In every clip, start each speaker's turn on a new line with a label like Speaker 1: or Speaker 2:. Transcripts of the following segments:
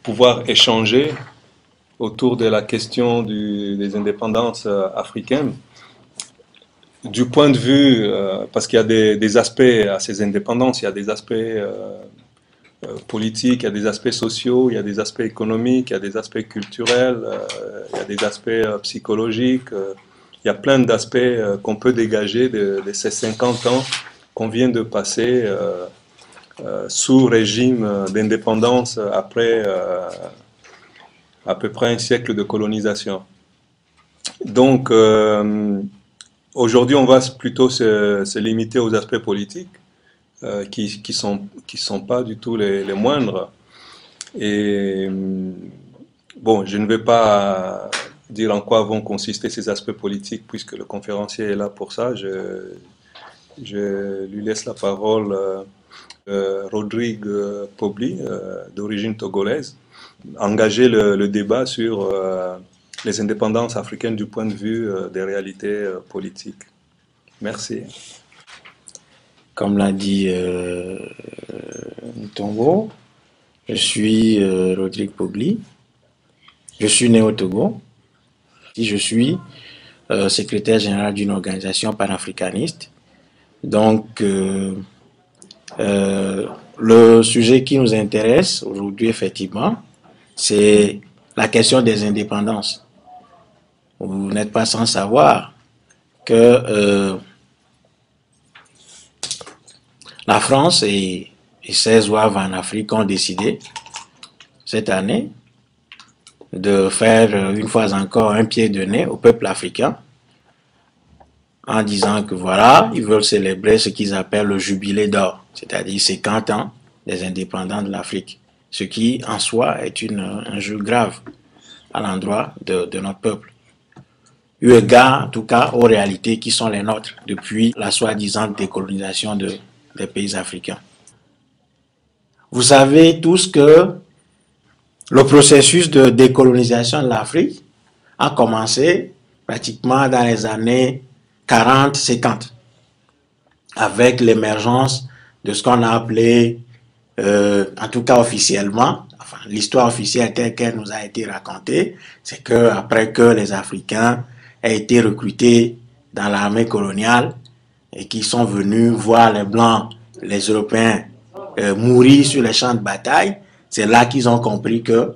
Speaker 1: pouvoir échanger autour de la question des indépendances africaines. Du point de vue, parce qu'il y a des aspects à ces indépendances, il y a des aspects politiques, il y a des aspects sociaux, il y a des aspects économiques, il y a des aspects culturels, il y a des aspects psychologiques, il y a plein d'aspects qu'on peut dégager de ces 50 ans qu'on vient de passer sous régime d'indépendance après à peu près un siècle de colonisation. Donc, aujourd'hui, on va plutôt se limiter aux aspects politiques qui sont pas du tout les moindres. Et bon, je ne vais pas dire en quoi vont consister ces aspects politiques puisque le conférencier est là pour ça. Je lui laisse la parole. Rodrigue Pobli, d'origine togolaise, engager le débat sur les indépendances africaines du point de vue des réalités politiques. Merci.
Speaker 2: Comme l'a dit Ntongo, je suis Rodrigue Pobli. Je suis né au Togo. Je suis secrétaire général d'une organisation panafricaniste. Donc, le sujet qui nous intéresse aujourd'hui, effectivement, c'est la question des indépendances. Vous n'êtes pas sans savoir que la France et 16 ouaves en Afrique ont décidé cette année de faire une fois encore un pied de nez au peuple africain en disant que voilà, ils veulent célébrer ce qu'ils appellent le jubilé d'or, c'est-à-dire 50 ans des indépendants de l'Afrique, ce qui en soi est un jeu grave à l'endroit de notre peuple, eu égard en tout cas aux réalités qui sont les nôtres depuis la soi-disant décolonisation des pays africains. Vous savez tous que le processus de décolonisation de l'Afrique a commencé pratiquement dans les années 40-50, avec l'émergence de ce qu'on a appelé, en tout cas officiellement, enfin, l'histoire officielle telle qu'elle nous a été racontée, c'est qu'après que les Africains aient été recrutés dans l'armée coloniale et qu'ils sont venus voir les Blancs, les Européens mourir sur les champs de bataille, c'est là qu'ils ont compris que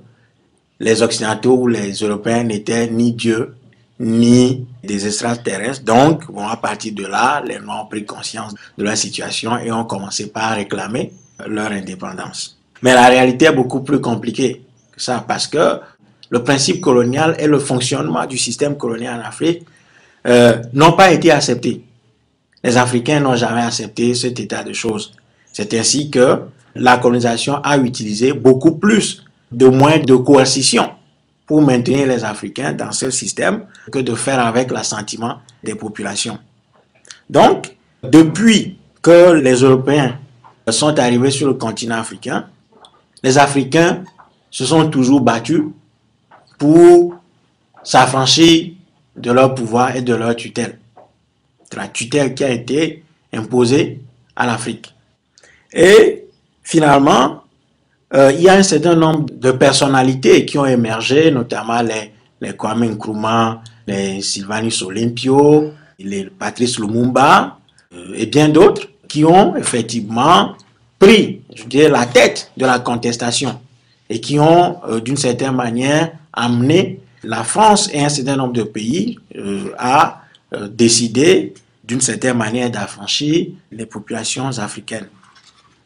Speaker 2: les Occidentaux ou les Européens n'étaient ni Dieu, ni des extraterrestres. Donc, bon, à partir de là, les Noirs ont pris conscience de leur situation et ont commencé par réclamer leur indépendance. Mais la réalité est beaucoup plus compliquée que ça, parce que le principe colonial et le fonctionnement du système colonial en Afrique n'ont pas été acceptés. Les Africains n'ont jamais accepté cet état de choses. C'est ainsi que la colonisation a utilisé beaucoup plus de moyens de coercition pour maintenir les Africains dans ce système que de faire avec l'assentiment des populations. Donc, depuis que les Européens sont arrivés sur le continent africain, les Africains se sont toujours battus pour s'affranchir de leur pouvoir et de leur tutelle. La tutelle qui a été imposée à l'Afrique. Et finalement, il y a un certain nombre de personnalités qui ont émergé, notamment les Kwame Nkrumah, les Sylvanus Olympio, les Patrice Lumumba et bien d'autres qui ont effectivement pris, je dirais, la tête de la contestation et qui ont, d'une certaine manière, amené la France et un certain nombre de pays à décider, d'une certaine manière, d'affranchir les populations africaines.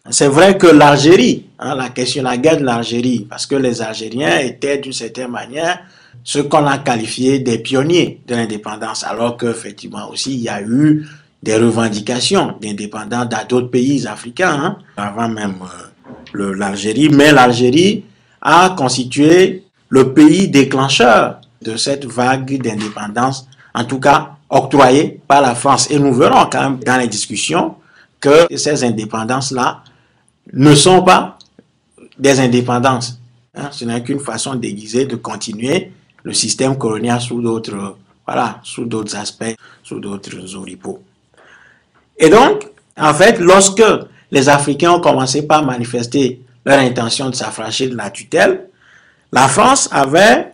Speaker 2: C'est vrai que l'Algérie, la guerre de l'Algérie, parce que les Algériens étaient d'une certaine manière ce qu'on a qualifié des pionniers de l'indépendance, alors qu'effectivement aussi il y a eu des revendications d'indépendance dans d'autres pays africains, avant même l'Algérie, mais l'Algérie a constitué le pays déclencheur de cette vague d'indépendance, en tout cas octroyée par la France. Et nous verrons quand même dans les discussions que ces indépendances-là ne sont pas des indépendances. Ce n'est qu'une façon déguisée de continuer le système colonial sous d'autres aspects, sous d'autres oripeaux. Et donc, en fait, lorsque les Africains ont commencé par manifester leur intention de s'affranchir de la tutelle, La France avait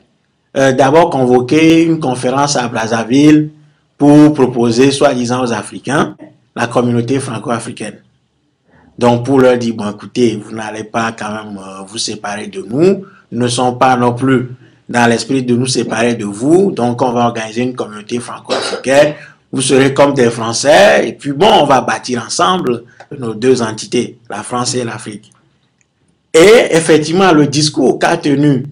Speaker 2: d'abord convoqué une conférence à Brazzaville pour proposer, soi-disant aux Africains, la communauté franco-africaine. Donc pour leur dire, bon écoutez, vous n'allez pas quand même vous séparer de nous, nous ne sommes pas non plus dans l'esprit de nous séparer de vous, donc on va organiser une communauté franco-africaine, vous serez comme des Français, et puis bon, on va bâtir ensemble nos deux entités, la France et l'Afrique. Et effectivement, le discours qu'a tenu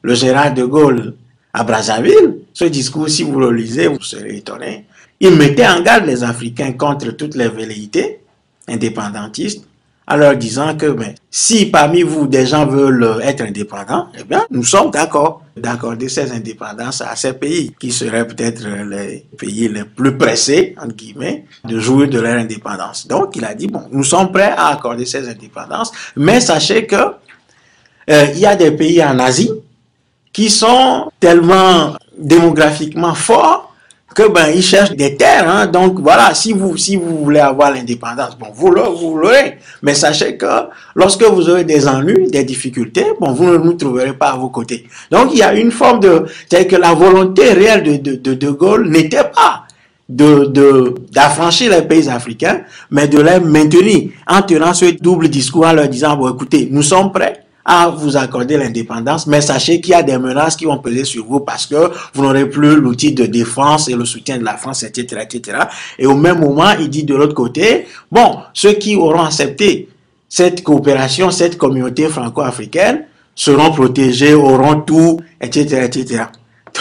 Speaker 2: le général de Gaulle à Brazzaville, ce discours, si vous le lisez, vous serez étonné, il mettait en garde les Africains contre toutes les velléités indépendantistes, en leur disant que si parmi vous des gens veulent être indépendants, eh bien nous sommes d'accord d'accorder ces indépendances à ces pays qui seraient peut-être les pays les plus pressés, entre guillemets, de jouir de leur indépendance. Donc il a dit, bon, nous sommes prêts à accorder ces indépendances, mais sachez que il y a des pays en Asie qui sont tellement démographiquement forts que ils cherchent des terres, hein. Donc voilà, si vous voulez avoir l'indépendance, bon, vous l'aurez. Mais sachez que lorsque vous aurez des ennuis, des difficultés, bon, vous ne nous trouverez pas à vos côtés. Donc il y a une forme c'est que la volonté réelle de Gaulle n'était pas d'affranchir les pays africains, mais de les maintenir en tenant ce double discours, en leur disant, bon écoutez, nous sommes prêts à vous accorder l'indépendance, mais sachez qu'il y a des menaces qui vont peser sur vous parce que vous n'aurez plus l'outil de défense et le soutien de la France, etc., etc. Et au même moment, il dit de l'autre côté, bon, ceux qui auront accepté cette coopération, cette communauté franco-africaine, seront protégés, auront tout, etc., etc.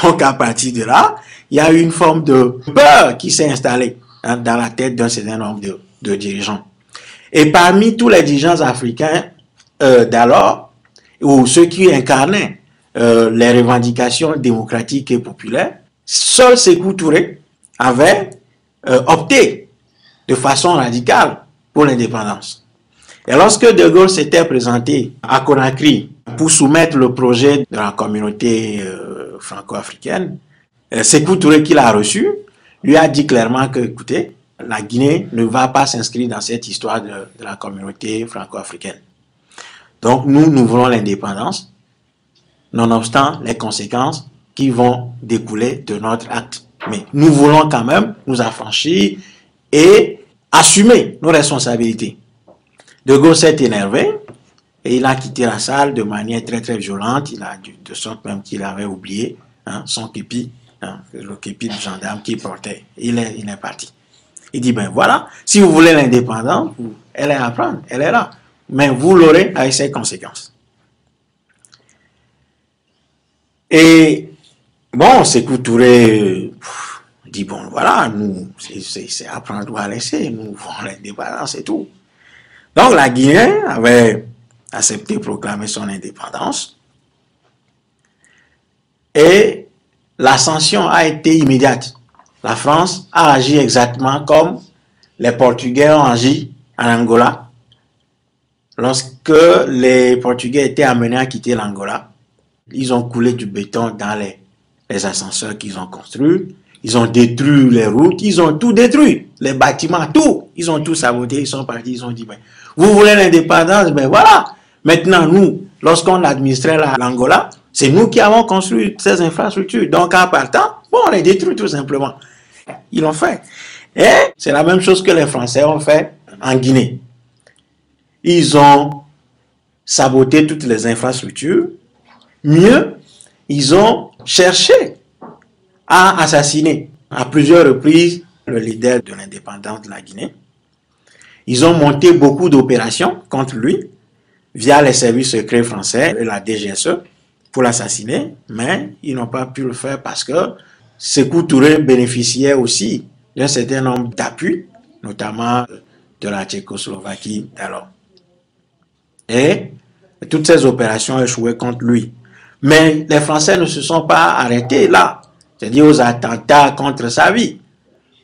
Speaker 2: Donc, à partir de là, il y a une forme de peur qui s'est installée dans la tête d'un certain nombre de dirigeants. Et parmi tous les dirigeants africains d'alors, ou ceux qui incarnaient les revendications démocratiques et populaires, seul Sékou Touré avait opté de façon radicale pour l'indépendance. Et lorsque De Gaulle s'était présenté à Conakry pour soumettre le projet de la communauté franco-africaine, Sékou Touré, qui l'a reçu, lui a dit clairement que, écoutez, la Guinée ne va pas s'inscrire dans cette histoire de la communauté franco-africaine. Donc, nous voulons l'indépendance, nonobstant les conséquences qui vont découler de notre acte. Mais nous voulons quand même nous affranchir et assumer nos responsabilités. De Gaulle s'est énervé et il a quitté la salle de manière très très violente. Il a de sorte même qu'il avait oublié son képi, le képi du gendarme qu'il portait. Il est parti. Il dit, voilà, si vous voulez l'indépendance, elle est à prendre, elle est là. Mais vous l'aurez avec ses conséquences. Et bon, Sékou Touré dit, bon, voilà, nous, c'est à prendre ou à laisser, nous voulons l'indépendance et tout. Donc la Guinée avait accepté de proclamer son indépendance et la sanction a été immédiate. La France a agi exactement comme les Portugais ont agi en Angola. Lorsque les Portugais étaient amenés à quitter l'Angola, ils ont coulé du béton dans les ascenseurs qu'ils ont construits, ils ont détruit les routes, ils ont tout détruit, les bâtiments, tout. Ils ont tout saboté, ils sont partis, ils ont dit, vous voulez l'indépendance, voilà. Maintenant, nous, lorsqu'on administrait l'Angola, c'est nous qui avons construit ces infrastructures. Donc, en partant, on les détruit tout simplement. Ils l'ont fait. Et c'est la même chose que les Français ont fait en Guinée. Ils ont saboté toutes les infrastructures. Mieux, ils ont cherché à assassiner à plusieurs reprises le leader de l'indépendance de la Guinée. Ils ont monté beaucoup d'opérations contre lui via les services secrets français et la DGSE pour l'assassiner, mais ils n'ont pas pu le faire parce que Sékou Touré bénéficiait aussi d'un certain nombre d'appuis, notamment de la Tchécoslovaquie d'alors. Et toutes ces opérations échouaient contre lui. Mais les Français ne se sont pas arrêtés là, c'est-à-dire aux attentats contre sa vie.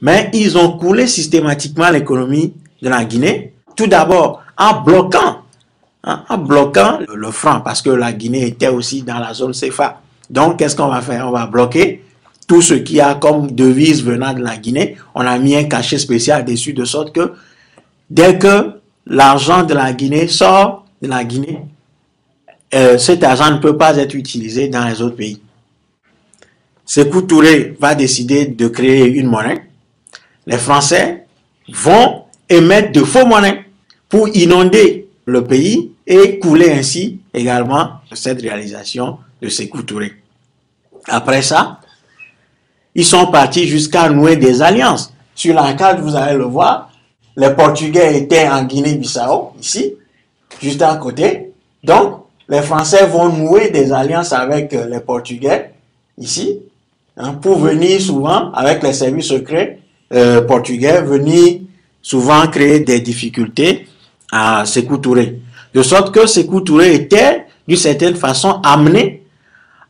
Speaker 2: Mais ils ont coulé systématiquement l'économie de la Guinée, tout d'abord en bloquant le franc, parce que la Guinée était aussi dans la zone CFA. Donc, qu'est-ce qu'on va faire? On va bloquer tout ce qui a comme devise venant de la Guinée. On a mis un cachet spécial dessus, de sorte que dès que l'argent de la Guinée sort de la Guinée, cet argent ne peut pas être utilisé dans les autres pays. Sékou Touré va décider de créer une monnaie. Les Français vont émettre de faux monnaies pour inonder le pays et couler ainsi également cette réalisation de Sékou Touré. Après ça, ils sont partis jusqu'à nouer des alliances. Sur la carte, vous allez le voir, les Portugais étaient en Guinée-Bissau, ici, juste à côté. Donc, les Français vont nouer des alliances avec les Portugais, ici, hein, pour venir souvent, avec les services secrets portugais, venir souvent créer des difficultés à Sékou Touré. De sorte que Sékou Touré était, d'une certaine façon, amené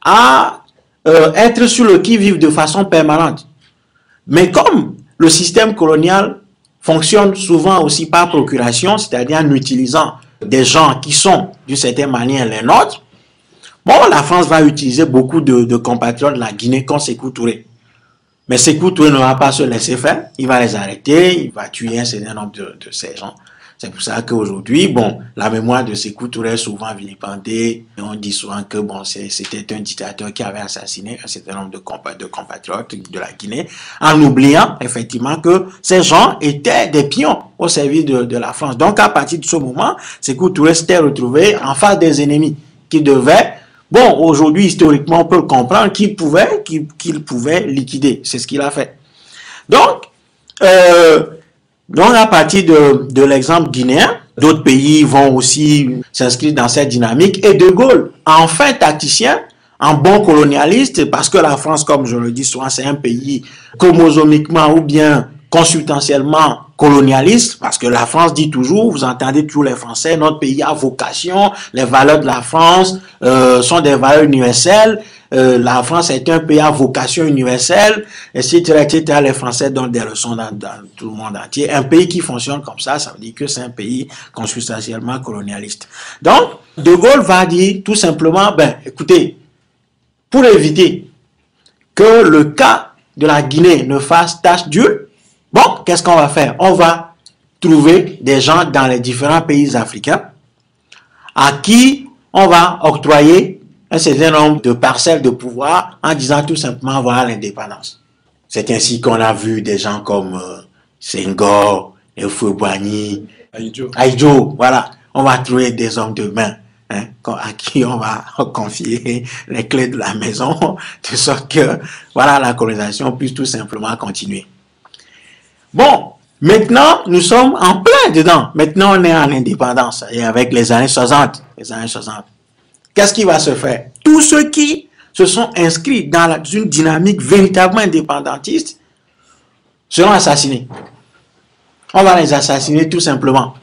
Speaker 2: à être sur le qui-vive de façon permanente. Mais comme le système colonial fonctionne souvent aussi par procuration, c'est-à-dire en utilisant des gens qui sont d'une certaine manière les nôtres, bon, la France va utiliser beaucoup de compatriotes de la Guinée comme Sékou Touré. Mais Sékou Touré ne va pas se laisser faire, il va les arrêter, il va tuer un certain nombre de ces gens. C'est pour ça qu'aujourd'hui, bon, la mémoire de Sékou Touré est souvent vilipendée. On dit souvent que bon, c'était un dictateur qui avait assassiné un certain nombre de compatriotes de la Guinée, en oubliant effectivement que ces gens étaient des pions au service de la France. Donc à partir de ce moment, Sékou Touré s'était retrouvé en face des ennemis qui devaient, bon, aujourd'hui historiquement on peut le comprendre, qu'il pouvait liquider. C'est ce qu'il a fait. Donc à partir de l'exemple guinéen, d'autres pays vont aussi s'inscrire dans cette dynamique. Et De Gaulle, enfin tacticien, en bon colonialiste, parce que la France, comme je le dis souvent, c'est un pays chromosomiquement ou bien consubstantiellement colonialiste, parce que la France dit toujours, vous entendez tous les Français, notre pays a vocation, les valeurs de la France sont des valeurs universelles, la France est un pays à vocation universelle, etc., etc. Les Français donnent des leçons dans tout le monde entier. Un pays qui fonctionne comme ça veut dire que c'est un pays consubstantiellement colonialiste. Donc, De Gaulle va dire tout simplement, ben, écoutez, pour éviter que le cas de la Guinée ne fasse tache d'huile, bon, qu'est-ce qu'on va faire? On va trouver des gens dans les différents pays africains à qui on va octroyer un certain nombre de parcelles de pouvoir en disant tout simplement voilà l'indépendance. C'est ainsi qu'on a vu des gens comme Senghor, Houphouët-Boigny, Ahidjo, voilà. On va trouver des hommes de main hein, à qui on va confier les clés de la maison de sorte que voilà, la colonisation puisse tout simplement continuer. Bon, maintenant nous sommes en plein dedans. Maintenant on est en indépendance et avec les années 60. Qu'est-ce qui va se faire? Tous ceux qui se sont inscrits dans une dynamique véritablement indépendantiste seront assassinés. On va les assassiner tout simplement.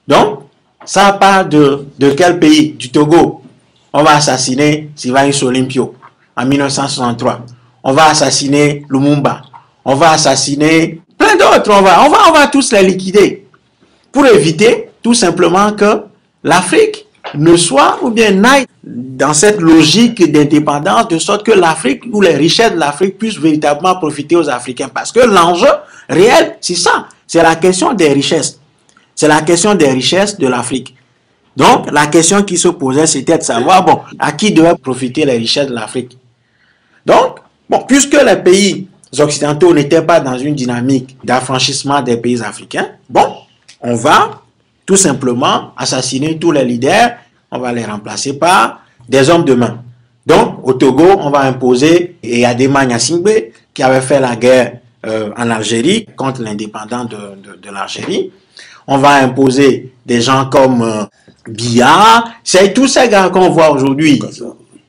Speaker 2: Donc, ça part de quel pays? Du Togo. On va assassiner Sylvanus Olympio en 1963. On va assassiner Lumumba. On va assassiner plein d'autres. On va tous les liquider pour éviter tout simplement que l'Afrique ne soit ou bien n'aille dans cette logique d'indépendance de sorte que l'Afrique ou les richesses de l'Afrique puissent véritablement profiter aux Africains. Parce que l'enjeu réel, c'est ça. C'est la question des richesses. C'est la question des richesses de l'Afrique. Donc, la question qui se posait, c'était de savoir, bon, à qui devaient profiter les richesses de l'Afrique. Donc, bon, puisque les pays occidentaux n'étaient pas dans une dynamique d'affranchissement des pays africains, bon, on va tout simplement assassiner tous les leaders, on va les remplacer par des hommes de main. Donc, au Togo, on va imposer Adema Gnassingbé, qui avait fait la guerre en Algérie, contre l'indépendance de l'Algérie. On va imposer des gens comme Biya, c'est tous ces gars qu'on voit aujourd'hui.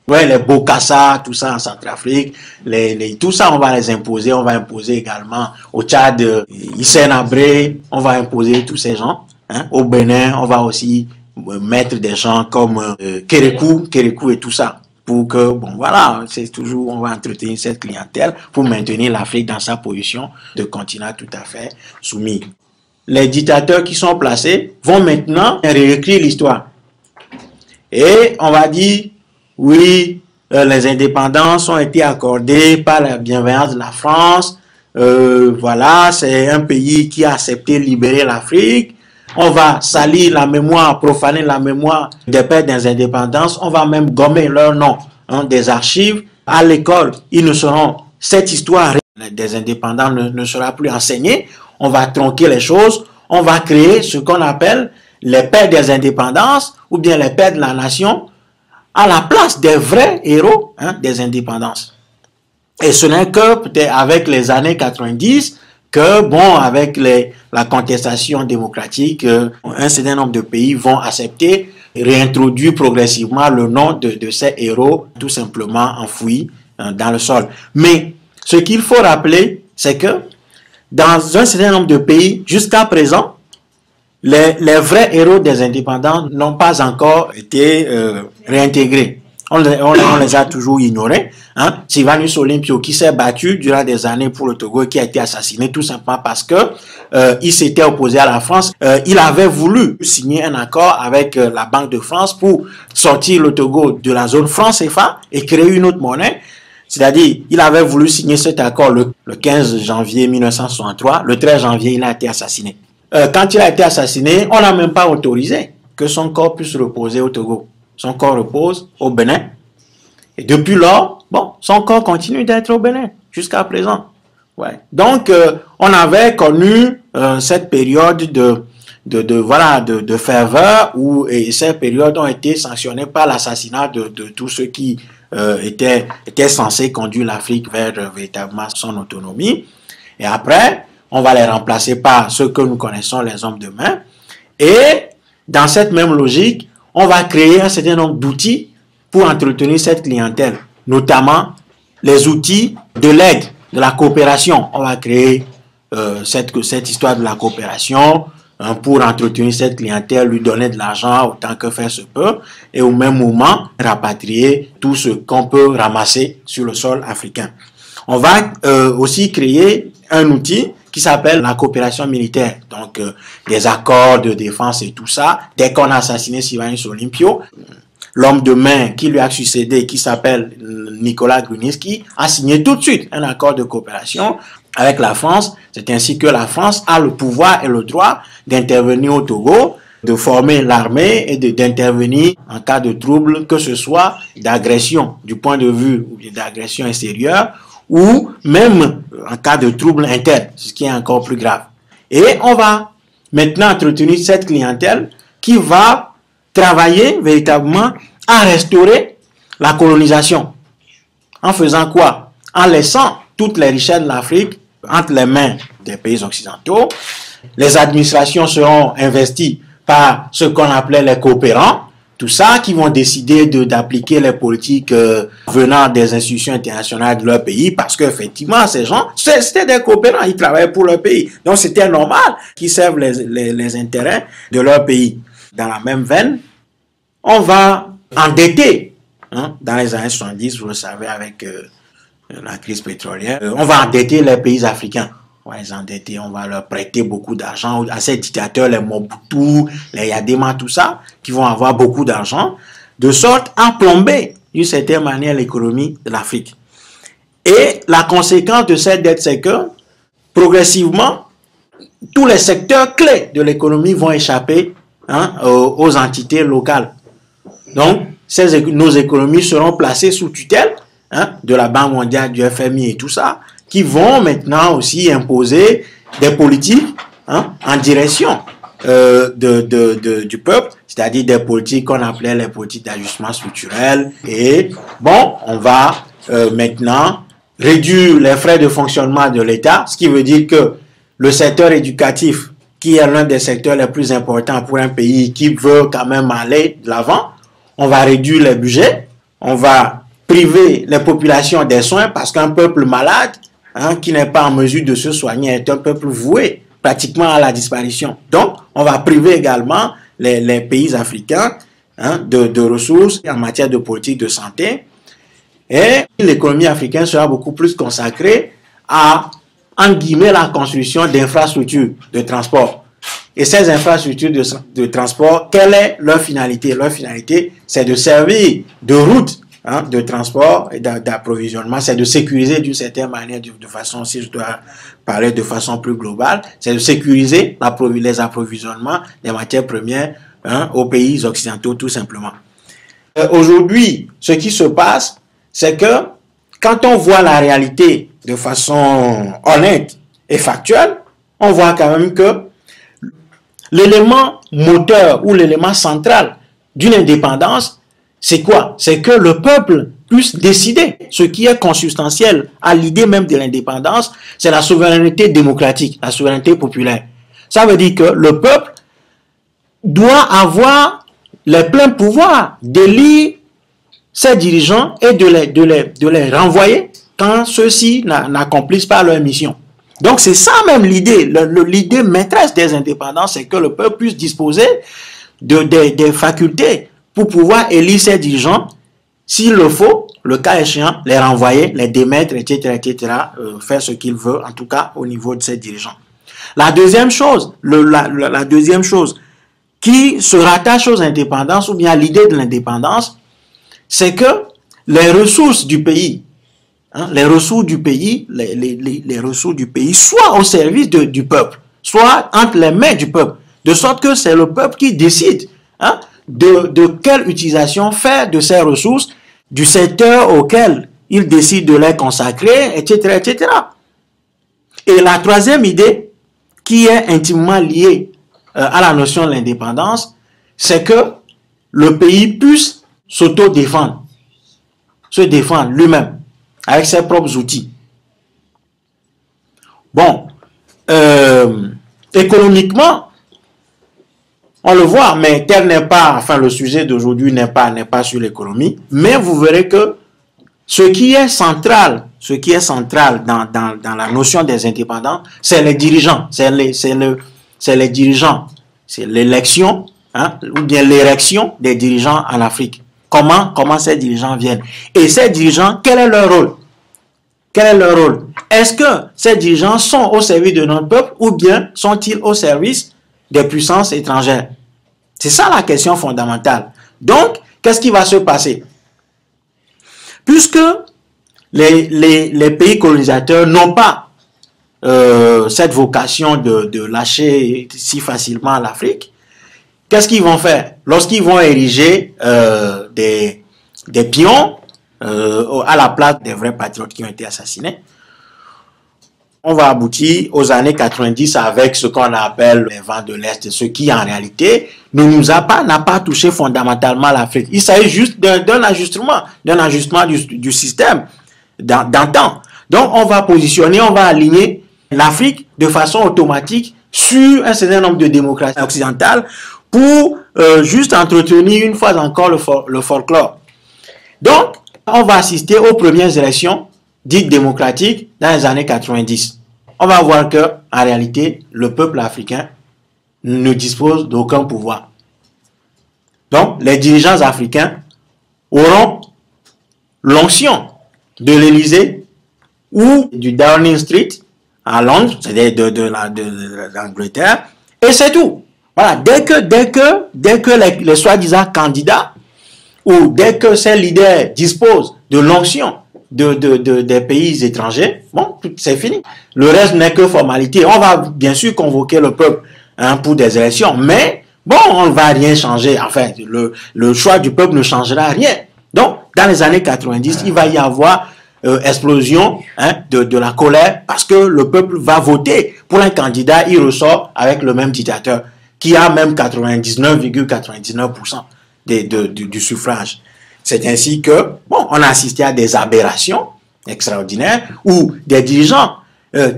Speaker 2: Ouais, les Bokassa, tout ça en Centrafrique, tout ça on va les imposer. On va imposer également au Tchad, Hissène Habré, on va imposer tous ces gens. Hein. Au Bénin, on va aussi mettre des gens comme Kérékou et tout ça. Pour que, bon voilà, c'est toujours, on va entretenir cette clientèle pour maintenir l'Afrique dans sa position de continent tout à fait soumis. Les dictateurs qui sont placés vont maintenant réécrire l'histoire. Et on va dire, oui, les indépendances ont été accordées par la bienveillance de la France. Voilà, c'est un pays qui a accepté de libérer l'Afrique. on va salir la mémoire, profaner la mémoire des pères des indépendances, on va même gommer leur nom des archives. À l'école, cette histoire des indépendants ne sera plus enseignée, on va tronquer les choses, on va créer ce qu'on appelle les pères des indépendances ou bien les pères de la nation à la place des vrais héros des indépendances. Et ce n'est que peut-être avec les années 90 que, bon, avec la contestation démocratique, un certain nombre de pays vont accepter et réintroduire progressivement le nom de ces héros tout simplement enfouis dans le sol. Mais ce qu'il faut rappeler, c'est que dans un certain nombre de pays, jusqu'à présent, les vrais héros des indépendants n'ont pas encore été réintégrés. On les a toujours ignorés. Sylvanus Olympio, qui s'est battu durant des années pour le Togo, qui a été assassiné tout simplement parce que il s'était opposé à la France. Il avait voulu signer un accord avec la Banque de France pour sortir le Togo de la zone franc CFA et créer une autre monnaie. C'est-à-dire, il avait voulu signer cet accord le 15 janvier 1963. Le 13 janvier, il a été assassiné. Quand il a été assassiné, on n'a même pas autorisé que son corps puisse reposer au Togo. Son corps repose au Bénin. Et depuis lors, bon, son corps continue d'être au Bénin jusqu'à présent. Ouais. Donc, on avait connu cette période de ferveur et ces périodes ont été sanctionnées par l'assassinat de tous ceux qui étaient censés conduire l'Afrique vers véritablement son autonomie. Et après, on va les remplacer par ceux que nous connaissons, les hommes de main. Et dans cette même logique, on va créer un certain nombre d'outils pour entretenir cette clientèle, notamment les outils de l'aide, de la coopération. On va créer cette histoire de la coopération pour entretenir cette clientèle, lui donner de l'argent autant que faire se peut, et au même moment, rapatrier tout ce qu'on peut ramasser sur le sol africain. On va aussi créer un outil qui s'appelle la coopération militaire, donc des accords de défense et tout ça. Dès qu'on a assassiné Sylvanus Olympio, l'homme de main qui lui a succédé, qui s'appelle Nicolas Grunitzky, a signé tout de suite un accord de coopération avec la France. C'est ainsi que la France a le pouvoir et le droit d'intervenir au Togo, de former l'armée et d'intervenir en cas de trouble, que ce soit d'agression du point de vue d'agression extérieure ou même en cas de trouble interne, ce qui est encore plus grave. Et on va maintenant entretenir cette clientèle qui va travailler véritablement à restaurer la colonisation. En faisant quoi? En laissant toutes les richesses de l'Afrique entre les mains des pays occidentaux. Les administrations seront investies par ce qu'on appelait les coopérants, tout ça, qui vont décider d'appliquer les politiques venant des institutions internationales de leur pays, parce qu'effectivement, ces gens, c'était des coopérants, ils travaillaient pour leur pays. Donc, c'était normal qu'ils servent les intérêts de leur pays. Dans la même veine, on va endetter, dans les années 70, vous le savez, avec la crise pétrolière, on va endetter les pays africains. On va les endetter, on va leur prêter beaucoup d'argent à ces dictateurs, les Mobutu, les Yadema, tout ça, qui vont avoir beaucoup d'argent, de sorte à plomber d'une certaine manière l'économie de l'Afrique. Et la conséquence de cette dette, c'est que progressivement, tous les secteurs clés de l'économie vont échapper aux entités locales. Donc, nos économies seront placées sous tutelle de la Banque mondiale, du FMI et tout ça, qui vont maintenant aussi imposer des politiques en direction du peuple, c'est-à-dire des politiques qu'on appelait les politiques d'ajustement structurel. Et bon, on va maintenant réduire les frais de fonctionnement de l'État, ce qui veut dire que le secteur éducatif, qui est l'un des secteurs les plus importants pour un pays qui veut quand même aller de l'avant, on va réduire les budgets, on va priver les populations des soins parce qu'un peuple malade qui n'est pas en mesure de se soigner est un peuple voué pratiquement à la disparition. Donc, on va priver également les pays africains de ressources en matière de politique de santé. Et l'économie africaine sera beaucoup plus consacrée à, en guillemets, la construction d'infrastructures de transport. Et ces infrastructures de transport, quelle est leur finalité? Leur finalité, c'est de servir de route de transport et d'approvisionnement, c'est de sécuriser d'une certaine manière, de façon, si je dois parler de façon plus globale, c'est de sécuriser les approvisionnements des matières premières aux pays occidentaux, tout simplement. Aujourd'hui, ce qui se passe, c'est que quand on voit la réalité de façon honnête et factuelle, on voit quand même que l'élément moteur ou l'élément central d'une indépendance, c'est quoi? C'est que le peuple puisse décider. Ce qui est consubstantiel à l'idée même de l'indépendance, c'est la souveraineté démocratique, la souveraineté populaire. Ça veut dire que le peuple doit avoir les pleins pouvoirs d'élire ses dirigeants et de les renvoyer quand ceux-ci n'accomplissent pas leur mission. Donc c'est ça même l'idée, l'idée maîtresse des indépendances, c'est que le peuple puisse disposer des facultés pour pouvoir élire ses dirigeants, s'il le faut, le cas échéant, les renvoyer, les démettre, etc., faire ce qu'il veut, en tout cas au niveau de ses dirigeants. La deuxième chose, la deuxième chose qui se rattache aux indépendances ou bien à l'idée de l'indépendance, c'est que les ressources du pays, les ressources du pays, les ressources du pays, soient au service du peuple, soit entre les mains du peuple, de sorte que c'est le peuple qui décide de quelle utilisation faire de ces ressources, du secteur auquel il décide de les consacrer, etc., etc. Et la troisième idée, qui est intimement liée à la notion de l'indépendance, c'est que le pays puisse s'auto-défendre, se défendre lui-même, avec ses propres outils. Bon, économiquement, on le voit, mais tel n'est pas, enfin le sujet d'aujourd'hui n'est pas sur l'économie, mais vous verrez que ce qui est central dans la notion des indépendants, c'est les dirigeants, c'est les dirigeants, c'est l'élection, ou bien l'érection des dirigeants en Afrique. Comment ces dirigeants viennent? Et ces dirigeants, quel est leur rôle? Quel est leur rôle? Est-ce que ces dirigeants sont au service de notre peuple ou bien sont-ils au service des puissances étrangères? C'est ça la question fondamentale. Donc, qu'est-ce qui va se passer? Puisque les pays colonisateurs n'ont pas cette vocation de lâcher si facilement l'Afrique, qu'est-ce qu'ils vont faire? Lorsqu'ils vont ériger des pions à la place des vrais patriotes qui ont été assassinés, on va aboutir aux années 90 avec ce qu'on appelle les vents de l'Est, ce qui en réalité n'a pas touché fondamentalement l'Afrique. Il s'agit juste d'un ajustement du système d'antan. Donc on va positionner, on va aligner l'Afrique de façon automatique sur un certain nombre de démocraties occidentales pour juste entretenir une fois encore le folklore. Donc, on va assister aux premières élections dites démocratiques dans les années 90. On va voir que, en réalité, le peuple africain ne dispose d'aucun pouvoir. Donc, les dirigeants africains auront l'onction de l'Élysée ou du Downing Street à Londres, c'est-à-dire de l'Angleterre, et c'est tout. Voilà, dès que les soi-disant candidats ou dès que ces leaders disposent de l'onction des pays étrangers, bon, c'est fini. Le reste n'est que formalité. On va bien sûr convoquer le peuple pour des élections, mais bon, on ne va rien changer. Enfin, le choix du peuple ne changera rien. Donc, dans les années 90, il va y avoir explosion de la colère parce que le peuple va voter pour un candidat, il ressort avec le même dictateur qui a même 99,99% du suffrage. C'est ainsi que, bon, on a assisté à des aberrations extraordinaires où des dirigeants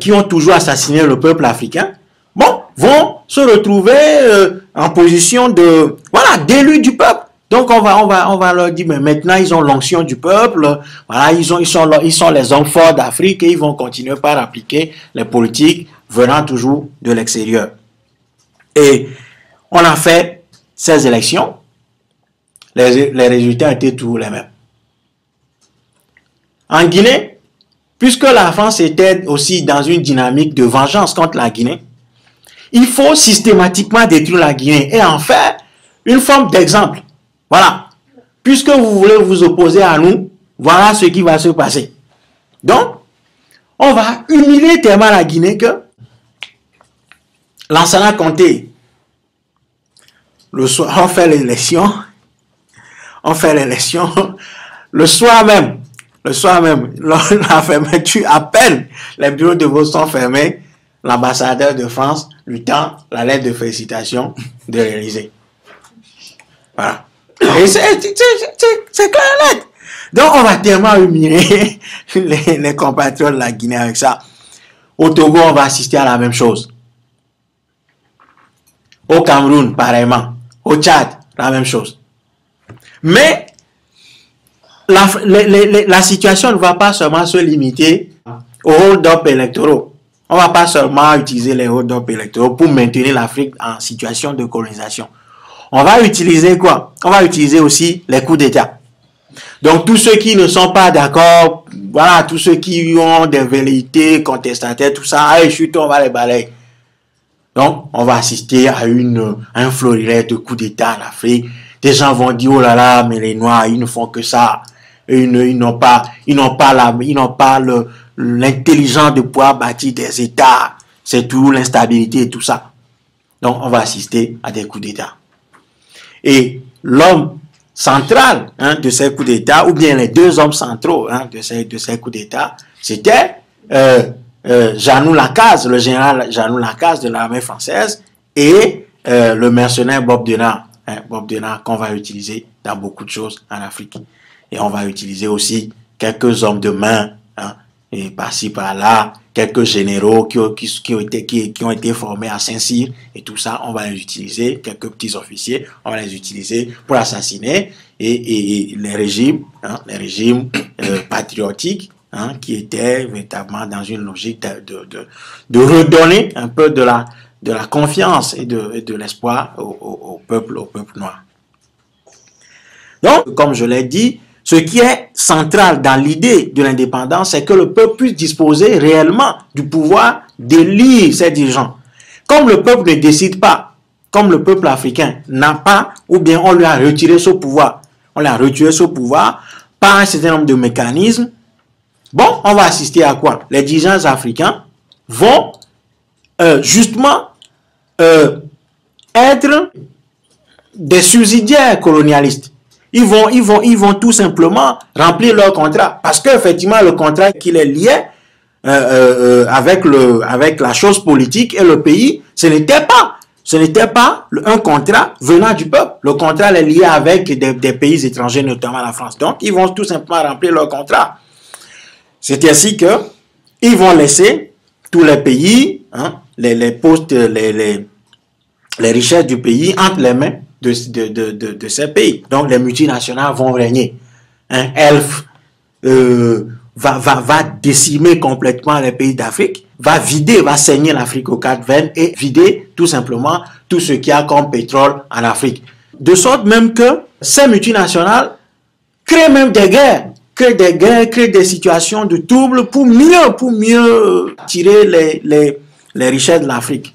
Speaker 2: qui ont toujours assassiné le peuple africain, bon, vont se retrouver en position d'élus du peuple. Donc on va leur dire, mais maintenant ils ont l'onction du peuple, voilà, ils sont les hommes forts d'Afrique et ils vont continuer par appliquer les politiques venant toujours de l'extérieur. Et on a fait ces élections, les résultats étaient toujours les mêmes. En Guinée, puisque la France était aussi dans une dynamique de vengeance contre la Guinée, il faut systématiquement détruire la Guinée et en faire une forme d'exemple. Voilà. puisque vous voulez vous opposer à nous, voilà ce qui va se passer. Donc, on va humilier tellement la Guinée que Lansana Conté, le soir, on fait l'élection, le soir même, la fermeture, à peine les bureaux de vote sont fermés, l'ambassadeur de France lui tend la lettre de félicitations de l'Élysée. Voilà. Et c'est clair et net. Donc on va tellement humilier les compatriotes de la Guinée avec ça. Au Togo, on va assister à la même chose. Au Cameroun, pareillement. Au Tchad, la même chose. Mais la situation ne va pas seulement se limiter aux hold-up électoraux. On ne va pas seulement utiliser les hold-up électoraux pour maintenir l'Afrique en situation de colonisation. On va utiliser quoi? On va utiliser aussi les coups d'État. Donc tous ceux qui ne sont pas d'accord, voilà, tous ceux qui ont des velléités contestataires, tout ça, allez, chut, on va les balayer. Donc on va assister à un florilège de coups d'État en Afrique. Des gens vont dire, oh là là, mais les Noirs, ils ne font que ça. Ils n'ont pas l'intelligence de pouvoir bâtir des États. C'est tout l'instabilité et tout ça. Donc on va assister à des coups d'État. Et l'homme central de ces coups d'État, ou bien les deux hommes centraux de ces coups d'État, c'était Janou Lacaze, le général Janou Lacaze de l'armée française, et le mercenaire Bob Denard, Bob Denard qu'on va utiliser dans beaucoup de choses en Afrique. Et on va utiliser aussi quelques hommes de main, et par-ci par-là, quelques généraux qui ont été formés à Saint-Cyr et tout ça, on va les utiliser, quelques petits officiers, on va les utiliser pour assassiner et les régimes patriotiques qui étaient véritablement dans une logique de redonner un peu de la confiance et de l'espoir au peuple noir. Donc, comme je l'ai dit, ce qui est central dans l'idée de l'indépendance, c'est que le peuple puisse disposer réellement du pouvoir d'élire ses dirigeants. Comme le peuple ne décide pas, comme le peuple africain n'a pas, ou bien on lui a retiré ce pouvoir, par un certain nombre de mécanismes, bon, on va assister à quoi? Les dirigeants africains vont justement être des subsidiaires colonialistes. Ils vont tout simplement remplir leur contrat. Parce qu'effectivement, le contrat qui les liait avec la chose politique et le pays, ce n'était pas un contrat venant du peuple. Le contrat les liait avec des pays étrangers, notamment la France. Donc, ils vont tout simplement remplir leur contrat. C'est ainsi que ils vont laisser tous les pays, les postes, les richesses du pays entre les mains de ces pays. Donc les multinationales vont régner. Elf va décimer complètement les pays d'Afrique, va saigner l'Afrique aux quatre veines et vider tout simplement tout ce qu'il y a comme pétrole en Afrique. De sorte même que ces multinationales créent même des guerres, créent des situations de trouble pour mieux tirer les richesses de l'Afrique.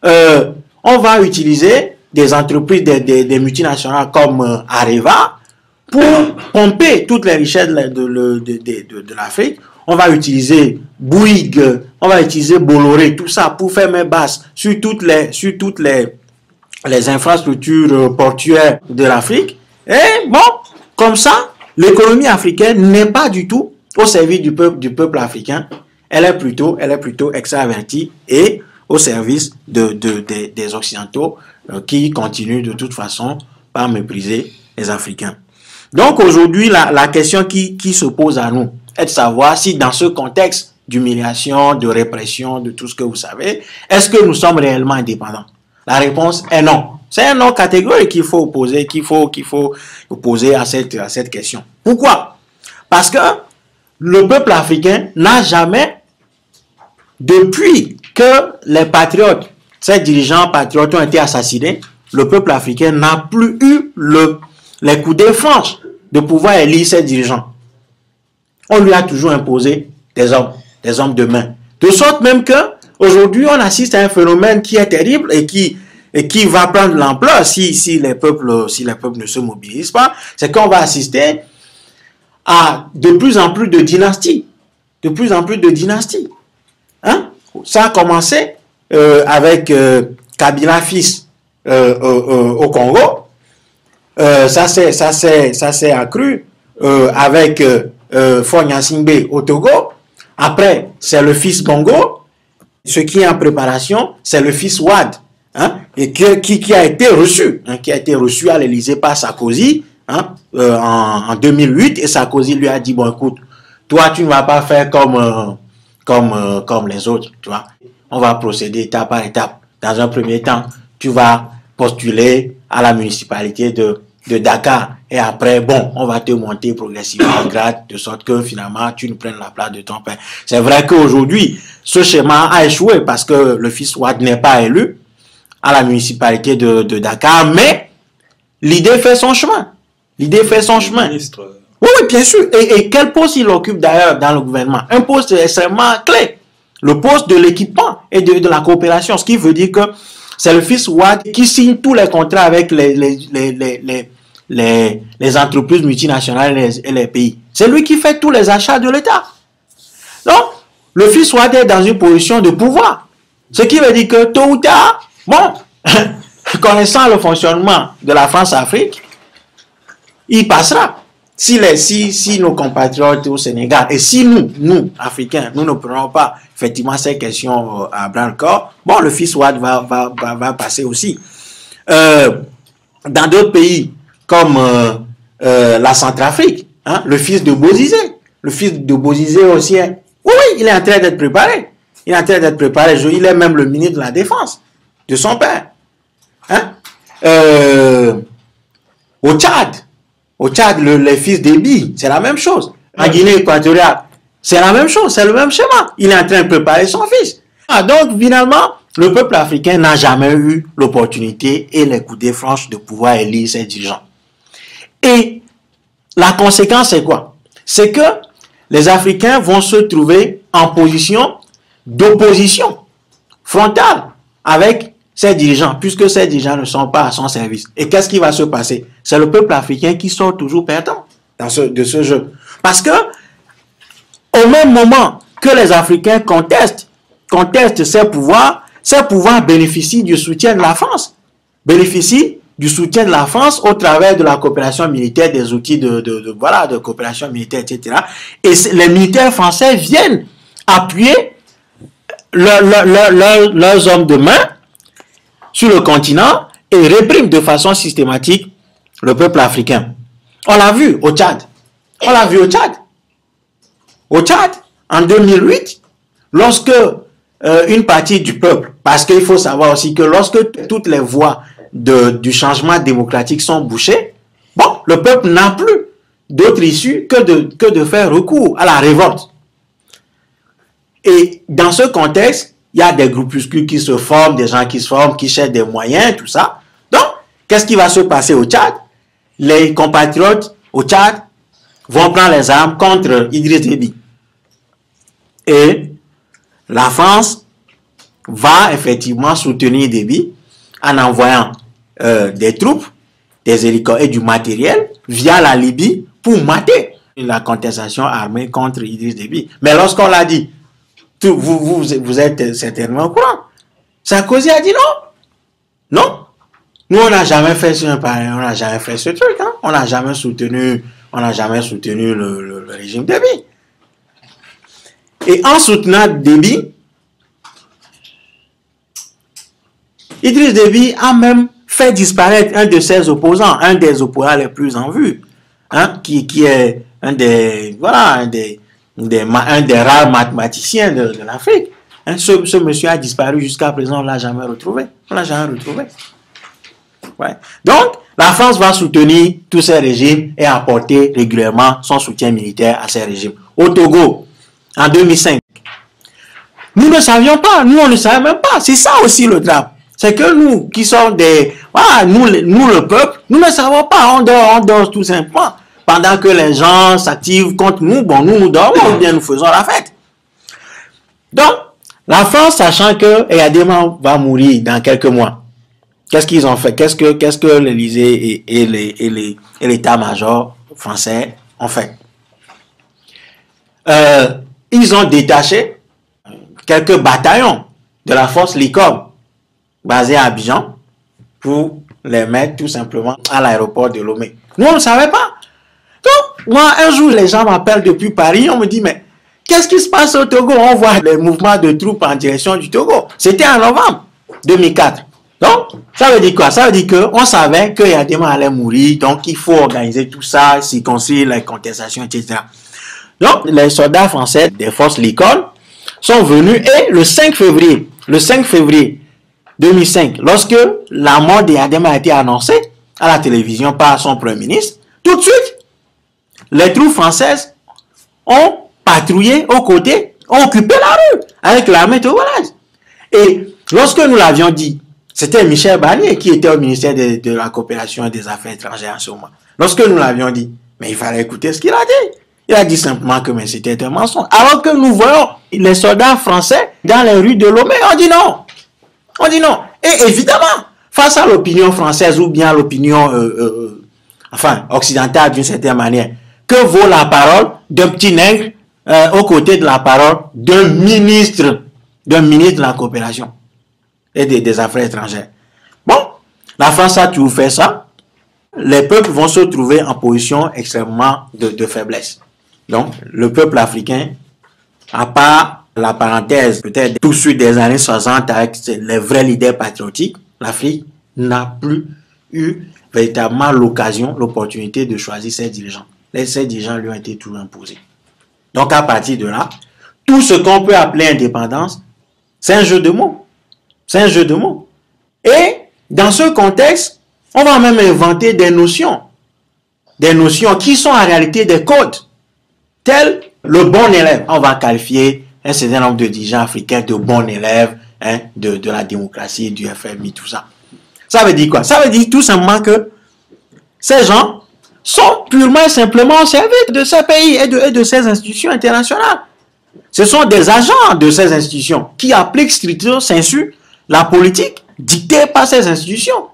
Speaker 2: On va utiliser des entreprises, des multinationales comme Areva pour pomper toutes les richesses de l'Afrique. On va utiliser Bouygues, on va utiliser Bolloré, tout ça pour faire main basse sur toutes les infrastructures portuaires de l'Afrique. Et bon, comme ça, l'économie africaine n'est pas du tout au service du peuple africain. Elle est plutôt extravertie et au service des Occidentaux qui continuent de toute façon par mépriser les Africains. Donc aujourd'hui, la question qui se pose à nous est de savoir si dans ce contexte d'humiliation, de répression, de tout ce que vous savez, est-ce que nous sommes réellement indépendants? La réponse est non. C'est un non catégorique qu'il faut opposer à cette question. Pourquoi? Parce que le peuple africain n'a jamais, depuis que les patriotes, ces dirigeants patriotes ont été assassinés, le peuple africain n'a plus eu les coudées franches de pouvoir élire ses dirigeants. On lui a toujours imposé des hommes de main. De sorte même que aujourd'hui on assiste à un phénomène qui est terrible et qui et qui va prendre l'ampleur si les peuples ne se mobilisent pas, c'est qu'on va assister à de plus en plus de dynasties. De plus en plus de dynasties. Hein? Ça a commencé avec Kabila fils au Congo. Ça s'est accru avec Faure Gnassingbé au Togo. Après, c'est le fils Bongo. Ce qui est en préparation, c'est le fils Wade. Hein, et qui a été reçu, à l'Élysée par Sarkozy, hein, en 2008, et Sarkozy lui a dit, bon écoute, toi tu ne vas pas faire comme les autres, tu vois. On va procéder étape par étape. Dans un premier temps, tu vas postuler à la municipalité de Dakar, et après, bon, on va te monter progressivement en grade, de sorte que finalement, tu ne prennes la place de ton père. C'est vrai qu'aujourd'hui, ce schéma a échoué parce que le fils Wade n'est pas élu à la municipalité de Dakar, mais l'idée fait son chemin. L'idée fait son chemin.
Speaker 1: Ministre.
Speaker 2: Oui, bien sûr. Et quel poste il occupe d'ailleurs dans le gouvernement? Un poste extrêmement clé. Le poste de l'équipement et de la coopération. Ce qui veut dire que c'est le fils Wade qui signe tous les contrats avec les entreprises multinationales et les pays. C'est lui qui fait tous les achats de l'État. Donc, le fils Wade est dans une position de pouvoir. Ce qui veut dire que tôt ou tard, bon, connaissant le fonctionnement de la France-Afrique, il passera. Si nos compatriotes au Sénégal, et si nous, Africains, nous ne prenons pas effectivement ces questions à bras-le-corps, bon, le fils Wade va passer aussi. Dans d'autres pays, comme la Centrafrique, hein, le fils de Bozizé aussi, oui, il est en train d'être préparé. Il est en train d'être préparé. Il est même le ministre de la Défense de son père. Hein? Au Tchad, les fils d'Ebi, c'est la même chose. En Guinée équatoriale, c'est la même chose, c'est le même schéma. Il est en train de préparer son fils. Donc, finalement, le peuple africain n'a jamais eu l'opportunité et les coudées franches de pouvoir élire ses dirigeants. Et la conséquence, c'est quoi? C'est que les Africains vont se trouver en position d'opposition frontale avec ses dirigeants, puisque ces dirigeants ne sont pas à son service. Et qu'est-ce qui va se passer? C'est le peuple africain qui sort toujours perdant de ce jeu. Parce que, au même moment que les Africains contestent ces pouvoirs bénéficient du soutien de la France. Bénéficient du soutien de la France au travers de la coopération militaire, des outils de coopération militaire, etc. Et les militaires français viennent appuyer leurs hommes de main sur le continent et répriment de façon systématique le peuple africain. On l'a vu au Tchad. Au Tchad, en 2008, lorsque une partie du peuple, parce qu'il faut savoir aussi que lorsque toutes les voies du changement démocratique sont bouchées, bon, le peuple n'a plus d'autre issue que de faire recours à la révolte. Et dans ce contexte, il y a des groupuscules qui se forment, des gens qui se forment, qui cherchent des moyens, tout ça. Donc, qu'est-ce qui va se passer au Tchad? Les compatriotes au Tchad vont prendre les armes contre Idriss Déby. Et la France va effectivement soutenir Déby en envoyant des troupes, des hélicoptères et du matériel via la Libye pour mater la contestation armée contre Idriss Déby. Mais lorsqu'on l'a dit, vous êtes certainement au courant. Sarkozy a dit non. Non. Nous, on n'a jamais fait ce truc. Hein. On n'a jamais soutenu le régime Déby. Et en soutenant Déby, Idriss Déby a même fait disparaître un de ses opposants, un des opposants les plus en vue, hein, qui est un des rares mathématiciens de l'Afrique. Hein, ce monsieur a disparu jusqu'à présent, on ne l'a jamais retrouvé. Ouais. Donc, la France va soutenir tous ces régimes et apporter régulièrement son soutien militaire à ces régimes. Au Togo, en 2005, nous ne savions pas, nous on ne savait même pas. C'est ça aussi le drame. C'est que nous, qui sommes nous le peuple, nous ne savons pas, on dort tout simplement. Pendant que les gens s'activent contre nous, bon, nous dormons ou bien nous faisons la fête. Donc, la France, sachant que Eyadema va mourir dans quelques mois, Qu'est-ce qu'ils ont fait? Qu'est-ce que l'Élysée et l'état-major français ont fait? Ils ont détaché quelques bataillons de la force LICOM basés à Abidjan pour les mettre tout simplement à l'aéroport de Lomé. Nous, on ne savait pas. Donc, moi, un jour, les gens m'appellent depuis Paris, on me dit, mais qu'est-ce qui se passe au Togo? On voit les mouvements de troupes en direction du Togo. C'était en novembre 2004. Donc, ça veut dire quoi? Ça veut dire qu'on savait que Yadema allait mourir, donc il faut organiser tout ça, circonscrire les contestations, etc. Donc, les soldats français des forces LICOM sont venus et le 5 février 2005, lorsque la mort de Yadema a été annoncée à la télévision par son premier ministre, tout de suite, les troupes françaises ont patrouillé aux côtés, ont occupé la rue avec l'armée togolaise. Et lorsque nous l'avions dit, c'était Michel Barnier qui était au ministère de la coopération et des affaires étrangères en ce moment. Lorsque nous l'avions dit, mais il fallait écouter ce qu'il a dit. Il a dit simplement que c'était un mensonge. Alors que nous voyons les soldats français dans les rues de Lomé, on dit non. On dit non. Et évidemment, face à l'opinion française ou bien l'opinion occidentale d'une certaine manière, que vaut la parole d'un petit nègre aux côtés de la parole d'un ministre de la coopération et des affaires étrangères? Bon, la France a toujours fait ça. Les peuples vont se trouver en position extrêmement de faiblesse. Donc, le peuple africain, à part la parenthèse peut-être tout de suite des années 60 avec les vrais leaders patriotiques, l'Afrique n'a plus eu véritablement l'opportunité de choisir ses dirigeants. Ces dirigeants lui ont été toujours imposés. Donc, à partir de là, tout ce qu'on peut appeler indépendance, c'est un jeu de mots. C'est un jeu de mots. Et dans ce contexte, on va même inventer des notions qui sont en réalité des codes, tels le bon élève. On va qualifier un certain nombre de dirigeants africains de bons élèves de la démocratie, du FMI, tout ça. Ça veut dire quoi? Ça veut dire tout simplement que ces gens sont purement et simplement au service de ces pays et de ces institutions internationales. Ce sont des agents de ces institutions qui appliquent strictement sensu la politique dictée par ces institutions.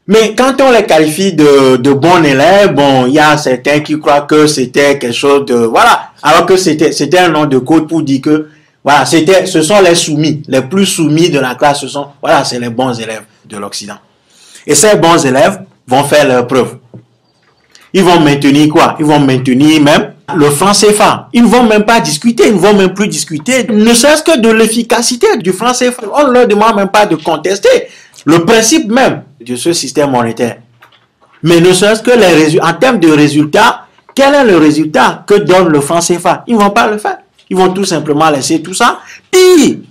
Speaker 2: Mais quand on les qualifie de bons élèves, bon, il y a certains qui croient que c'était quelque chose de... Voilà, alors que c'était un nom de code pour dire que, voilà, ce sont les soumis, les plus soumis de la classe, c'est les bons élèves de l'Occident. Et ces bons élèves vont faire leurs preuves. Ils vont maintenir quoi? Ils vont maintenir même le franc CFA. Ils ne vont même pas discuter, ils ne vont même plus discuter, ne serait-ce que de l'efficacité du franc CFA. On ne leur demande même pas de contester le principe même de ce système monétaire. Mais ne serait-ce que en termes de résultats, quel est le résultat que donne le franc CFA? Ils ne vont pas le faire. Ils vont tout simplement laisser tout ça. Puis,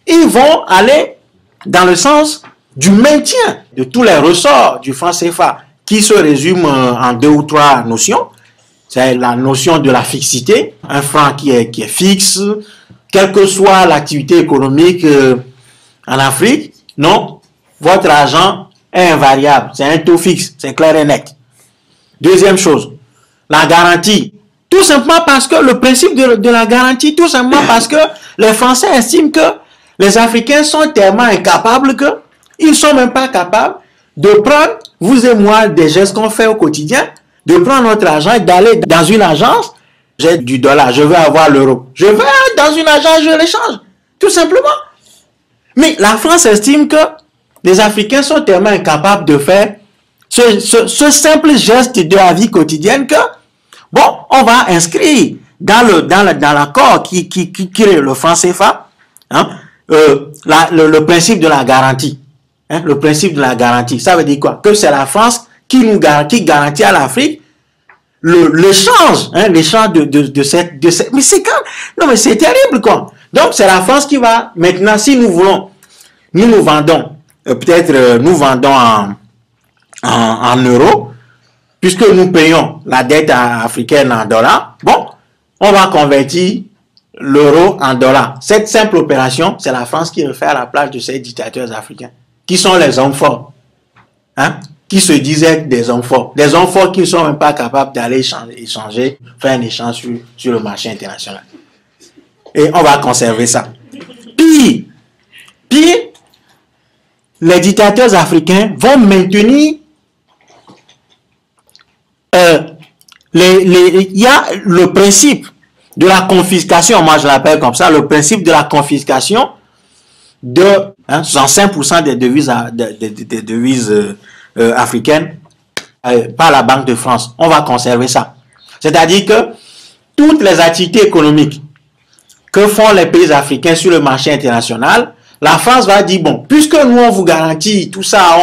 Speaker 2: ils vont aller dans le sens du maintien de tous les ressorts du franc CFA qui se résument en 2 ou 3 notions. C'est la notion de la fixité, un franc qui est fixe, quelle que soit l'activité économique en Afrique. Non, votre argent est invariable, c'est un taux fixe, c'est clair et net. Deuxième chose, la garantie. Tout simplement parce que le principe de la garantie, tout simplement parce que les Français estiment que les Africains sont tellement incapables qu'ils ne sont même pas capables de prendre, vous et moi, des gestes qu'on fait au quotidien, de prendre notre argent et d'aller dans une agence, j'ai du dollar, je veux avoir l'euro. Je vais dans une agence, je l'échange. Tout simplement. Mais la France estime que les Africains sont tellement incapables de faire ce simple geste de la vie quotidienne que, bon, on va inscrire dans l'accord qui crée le franc CFA, le principe de la garantie. Le principe de la garantie, ça veut dire quoi? Que c'est la France qui garantit à l'Afrique l'échange, l'échange de cette. Mais c'est non, mais c'est terrible, quoi. Donc, c'est la France qui va, maintenant, si nous voulons, nous vendons, peut-être nous vendons en euros, puisque nous payons la dette africaine en dollars, bon, on va convertir l'euro en dollars. Cette simple opération, c'est la France qui le fait à la place de ces dictateurs africains, qui sont les hommes forts, qui se disaient des hommes forts qui ne sont même pas capables d'aller échanger, faire un échange sur le marché international. Et on va conserver ça. Puis, les dictateurs africains vont maintenir il y a le principe de la confiscation, moi je l'appelle comme ça, le principe de la confiscation de 65% des devises, des devises africaines par la Banque de France. On va conserver ça. C'est-à-dire que toutes les activités économiques que font les pays africains sur le marché international, la France va dire, bon, puisque nous on vous garantit tout ça,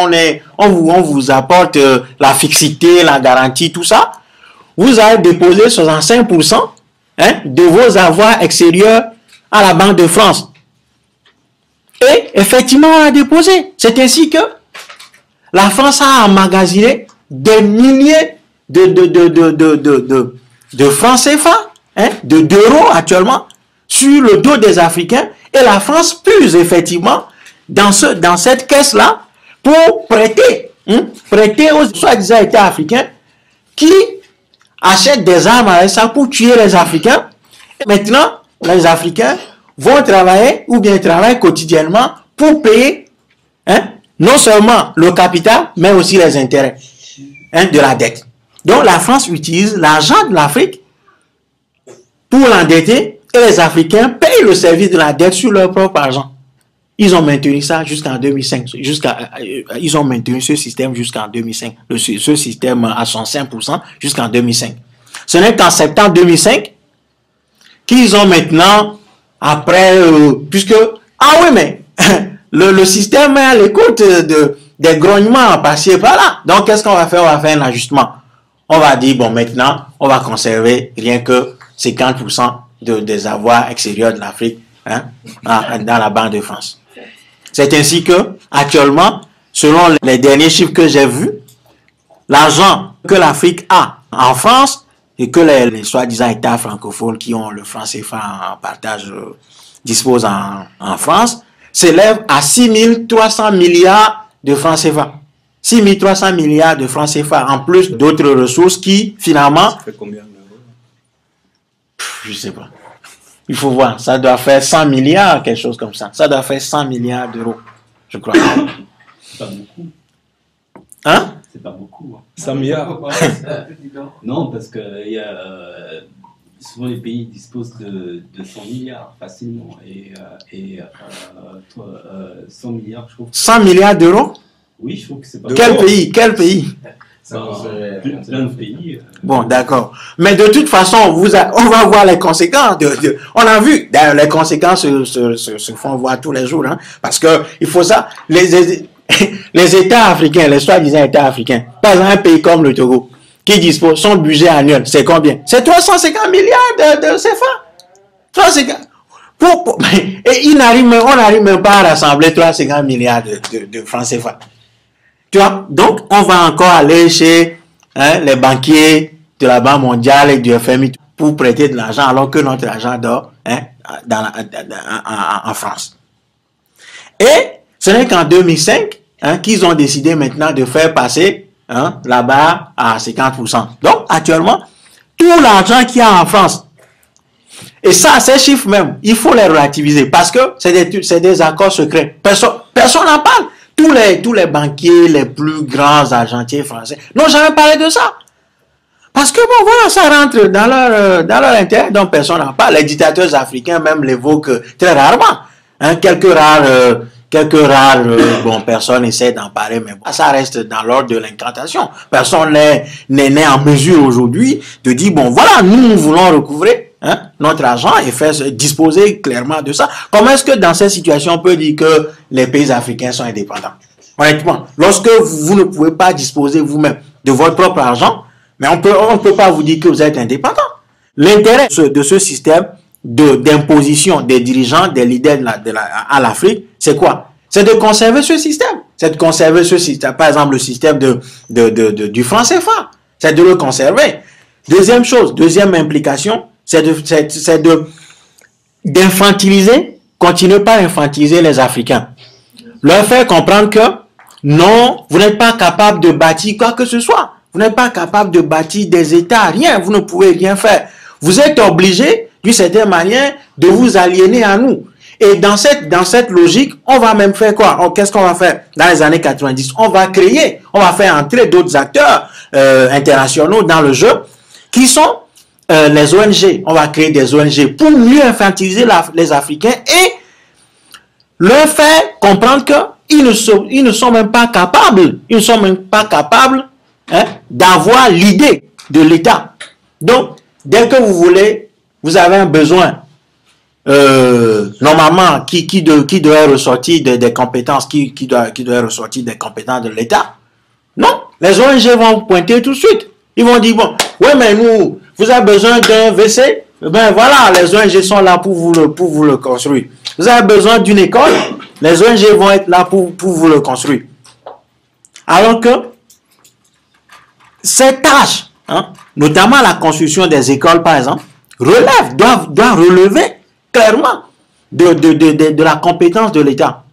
Speaker 2: on vous apporte la fixité, la garantie, tout ça, vous allez déposer 65% de vos avoirs extérieurs à la Banque de France. Et effectivement, on a déposé. C'est ainsi que la France a emmagasiné des milliers de francs CFA, d'euros actuellement, sur le dos des Africains. Et la France puse effectivement dans cette caisse-là pour prêter aux soi-disant États africains qui achètent des armes avec ça pour tuer les Africains. Et maintenant, les Africains vont travailler ou bien travaillent quotidiennement pour payer non seulement le capital, mais aussi les intérêts de la dette. Donc la France utilise l'argent de l'Afrique pour l'endetter et les Africains payent le service de la dette sur leur propre argent. Ils ont maintenu ça jusqu'en 2005. Ils ont maintenu ce système jusqu'en 2005. Ce système à 105% jusqu'en 2005. Ce n'est qu'en septembre 2005 qu'ils ont maintenant, après, puisque, ah oui, mais le système est à l'écoute des grognements passés par là. Donc, qu'est-ce qu'on va faire? On va faire un ajustement. On va dire, bon, maintenant, on va conserver rien que 50% des avoirs extérieurs de l'Afrique dans la Banque de France. C'est ainsi que, actuellement, selon les derniers chiffres que j'ai vus, l'argent que l'Afrique a en France et que les soi-disant États francophones qui ont le franc CFA en partage disposent en France, s'élève à 6 300 milliards de francs CFA. 6 300 milliards de francs CFA, en plus d'autres ressources qui, finalement...
Speaker 1: Ça fait combien d'euros?
Speaker 2: Je sais pas. Il faut voir. Ça doit faire 100 milliards, quelque chose comme ça. Ça doit faire 100 milliards d'euros, je crois.
Speaker 3: C'est pas beaucoup.
Speaker 2: Hein?
Speaker 3: C'est pas beaucoup.
Speaker 1: 100 milliards.
Speaker 3: Non, parce que souvent les pays disposent de 100 milliards facilement. Et 100 milliards, je trouve.
Speaker 2: 100 milliards d'euros?
Speaker 3: Oui, je trouve que c'est pas
Speaker 2: Quel pays? Quel pays?
Speaker 3: Plein de pays.
Speaker 2: Bon, d'accord. Mais de toute façon, on va voir les conséquences. On a vu, d'ailleurs, les conséquences se font voir tous les jours. Parce que il faut ça. Les États africains, les soi-disant États africains, par exemple, un pays comme le Togo, qui dispose, son budget annuel, c'est combien? C'est 350 milliards de CFA. 350. Et on n'arrive même pas à rassembler 350 milliards de francs CFA. Tu vois? Donc, on va encore aller chez les banquiers de la Banque mondiale et du FMI pour prêter de l'argent alors que notre argent dort en France. Et ce n'est qu'en 2005 qu'ils ont décidé maintenant de faire passer là-bas à 50%. Donc, actuellement, tout l'argent qu'il y a en France, et ça, ces chiffres même, il faut les relativiser parce que c'est des accords secrets. Personne n'en parle. Tous les banquiers, les plus grands argentiers français n'ont jamais parlé de ça. Parce que bon, voilà, ça rentre dans leur intérêt, donc personne n'en parle. Les dictateurs africains même l'évoquent très rarement. Quelques rares, bon, personne essaie d'en parler, mais bon, ça reste dans l'ordre de l'incantation. Personne n'est en mesure aujourd'hui de dire, bon, voilà, nous voulons recouvrer notre argent et faire disposer clairement de ça. Comment est-ce que dans cette situation, on peut dire que les pays africains sont indépendants? Honnêtement, lorsque vous ne pouvez pas disposer vous-même de votre propre argent, mais on ne peut pas vous dire que vous êtes indépendant. L'intérêt de ce système d'imposition des dirigeants, des leaders à l'Afrique, c'est quoi? C'est de conserver ce système. C'est de conserver ce système. Par exemple, le système du franc CFA. C'est de le conserver. Deuxième chose, deuxième implication, c'est d'infantiliser, continuer par infantiliser les Africains. Leur faire comprendre que non, vous n'êtes pas capable de bâtir quoi que ce soit. Vous n'êtes pas capable de bâtir des États, rien. Vous ne pouvez rien faire. Vous êtes obligé, d'une certaine manière, de vous aliéner à nous. Et dans cette logique, on va même faire quoi? Qu'est-ce qu'on va faire dans les années 90? On va faire entrer d'autres acteurs internationaux dans le jeu, qui sont les ONG. On va créer des ONG pour mieux infantiliser les Africains et leur faire comprendre qu'ils ne sont même pas capables, hein, d'avoir l'idée de l'État. Donc, dès que vous avez un besoin, normalement, qui doit ressortir des compétences, qui doit ressortir des compétences de l'État. Non, les ONG vont pointer tout de suite. Ils vont dire, bon, ouais, mais vous avez besoin d'un WC, ben voilà, les ONG sont là pour vous le construire. Vous avez besoin d'une école, les ONG vont être là pour vous le construire. Alors que ces tâches, hein, notamment la construction des écoles, par exemple, doivent relever clairement de la compétence de l'État.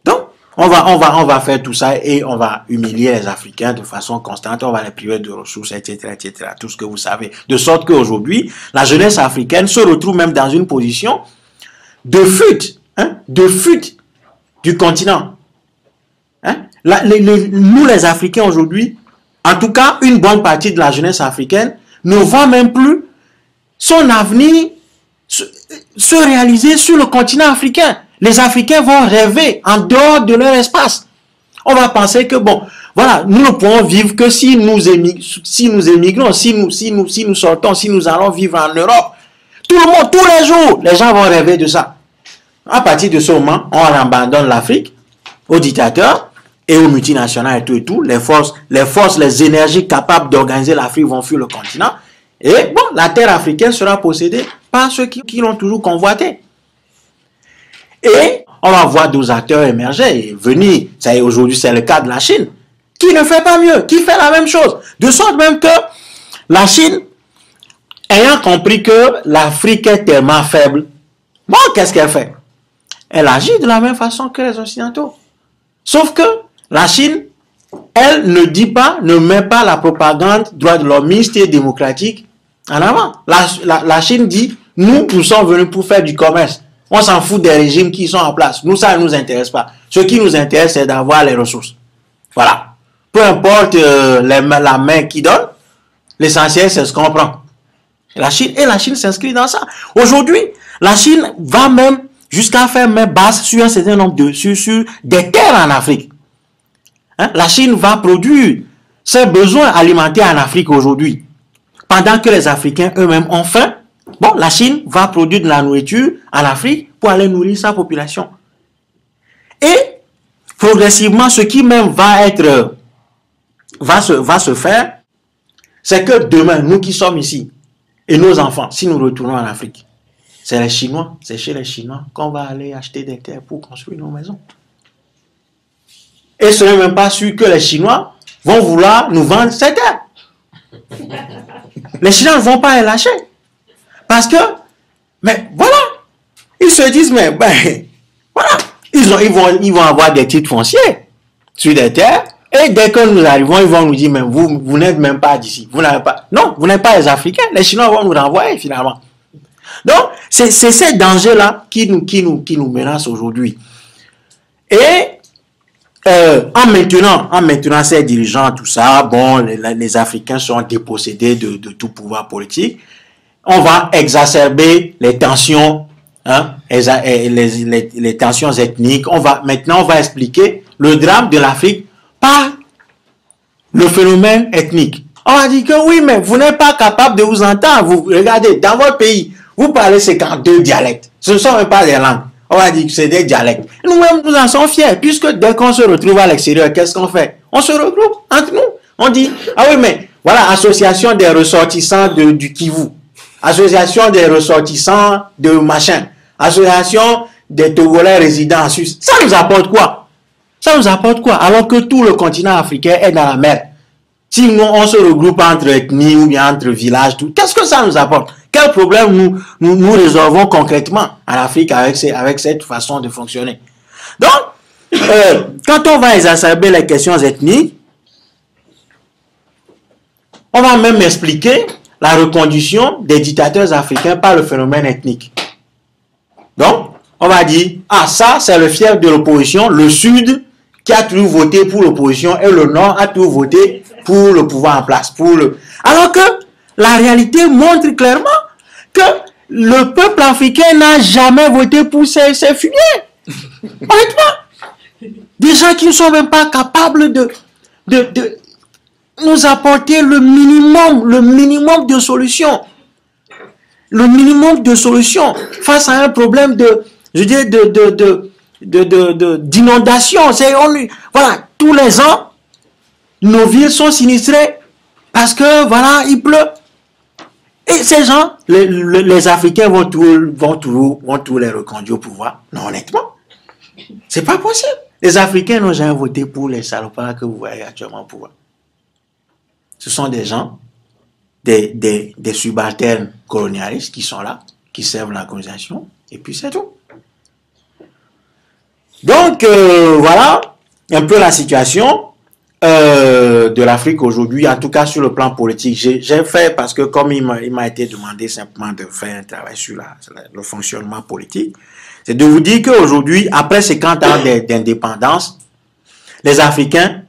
Speaker 2: Donc, on va faire tout ça et on va humilier les Africains de façon constante, on va les priver de ressources, etc., tout ce que vous savez. De sorte qu'aujourd'hui, la jeunesse africaine se retrouve même dans une position de fuite du continent. Hein? Nous, les Africains, aujourd'hui, en tout cas, une bonne partie de la jeunesse africaine ne voit même plus son avenir se réaliser sur le continent africain. Les Africains vont rêver en dehors de leur espace. On va penser que, bon, voilà, nous ne pourrons vivre que si nous émigrons, si nous sortons, si nous allons vivre en Europe. Tout le monde, tous les jours, les gens vont rêver de ça. À partir de ce moment, on abandonne l'Afrique aux dictateurs et aux multinationales et tout. Les énergies capables d'organiser l'Afrique vont fuir le continent. Et bon, la terre africaine sera possédée par ceux qui l'ont toujours convoité. Et on va voir d'autres acteurs émerger et venir. Aujourd'hui, c'est le cas de la Chine, qui ne fait pas mieux, qui fait la même chose. De sorte même que la Chine, ayant compris que l'Afrique est tellement faible, bon, qu'est-ce qu'elle fait? Elle agit de la même façon que les Occidentaux. Sauf que la Chine, elle ne met pas la propagande droit de l'homme et démocratique en avant. La Chine dit, nous sommes venus pour faire du commerce. On s'en fout des régimes qui sont en place. Nous, ça ne nous intéresse pas. Ce qui nous intéresse, c'est d'avoir les ressources. Voilà. Peu importe la main qui donne, l'essentiel, c'est ce qu'on prend. La Chine s'inscrit dans ça. Aujourd'hui, la Chine va même jusqu'à faire main basse sur un certain nombre sur des terres en Afrique. Hein? La Chine va produire ses besoins alimentaires en Afrique aujourd'hui. Pendant que les Africains eux-mêmes ont faim, bon, la Chine va produire de la nourriture en Afrique pour aller nourrir sa population. Et progressivement, ce qui même va se faire, c'est que demain, nous qui sommes ici, et nos enfants, si nous retournons en Afrique, c'est les Chinois, c'est chez les Chinois qu'on va aller acheter des terres pour construire nos maisons. Et ce n'est même pas sûr que les Chinois vont vouloir nous vendre ces terres. Les Chinois ne vont pas les lâcher. Parce que, mais voilà, ils se disent, mais ben, voilà, ils vont avoir des titres fonciers sur des terres, et dès que nous arrivons, ils vont nous dire, mais vous n'êtes même pas d'ici, vous n'avez pas, non, vous n'êtes pas les Africains, les Chinois vont nous renvoyer finalement. Donc, c'est ces dangers-là qui nous menacent aujourd'hui. Et en maintenant ces dirigeants, tout ça, bon, les Africains sont dépossédés de tout pouvoir politique. On va exacerber les tensions, hein, les tensions ethniques. Maintenant, on va expliquer le drame de l'Afrique par le phénomène ethnique. On va dire que oui, mais vous n'êtes pas capable de vous entendre. Vous regardez, dans votre pays, vous parlez 52 dialectes. Ce ne sont même pas des langues. On va dire que c'est des dialectes. Nous-mêmes, nous en sommes fiers, puisque dès qu'on se retrouve à l'extérieur, qu'est-ce qu'on fait? On se regroupe entre nous. On dit, ah oui, mais voilà, association des ressortissants du Kivu, association des ressortissants de machin, association des Togolais résidents en Suisse. Ça nous apporte quoi? Ça nous apporte quoi? Alors que tout le continent africain est dans la merde. Si nous, on se regroupe entre ethnies ou bien entre villages, tout, qu'est-ce que ça nous apporte? Quel problème nous résolvons concrètement en Afrique avec cette façon de fonctionner? Donc, quand on va exacerber les questions ethniques, on va même expliquer la reconduction des dictateurs africains par le phénomène ethnique. Donc, on va dire, ah ça c'est le fief de l'opposition, le Sud qui a toujours voté pour l'opposition et le Nord a toujours voté pour le pouvoir en place. Alors que la réalité montre clairement que le peuple africain n'a jamais voté pour ces fumiers. Honnêtement, des gens qui ne sont même pas capables de nous apporter le minimum de solutions. Le minimum de solutions face à un problème d'inondation. Voilà, tous les ans, nos villes sont sinistrées parce que, voilà, il pleut. Et ces gens, les Africains vont tous les reconduire au pouvoir. Non, honnêtement, c'est pas possible. Les Africains n'ont jamais voté pour les salopards que vous voyez actuellement au pouvoir. Ce sont des gens, des subalternes colonialistes qui sont là, qui servent la colonisation, et puis c'est tout. Donc, voilà un peu la situation de l'Afrique aujourd'hui, en tout cas sur le plan politique. J'ai fait, parce que comme il m'a été demandé simplement de faire un travail sur le fonctionnement politique, c'est de vous dire qu'aujourd'hui, après 50 ans d'indépendance, les Africains,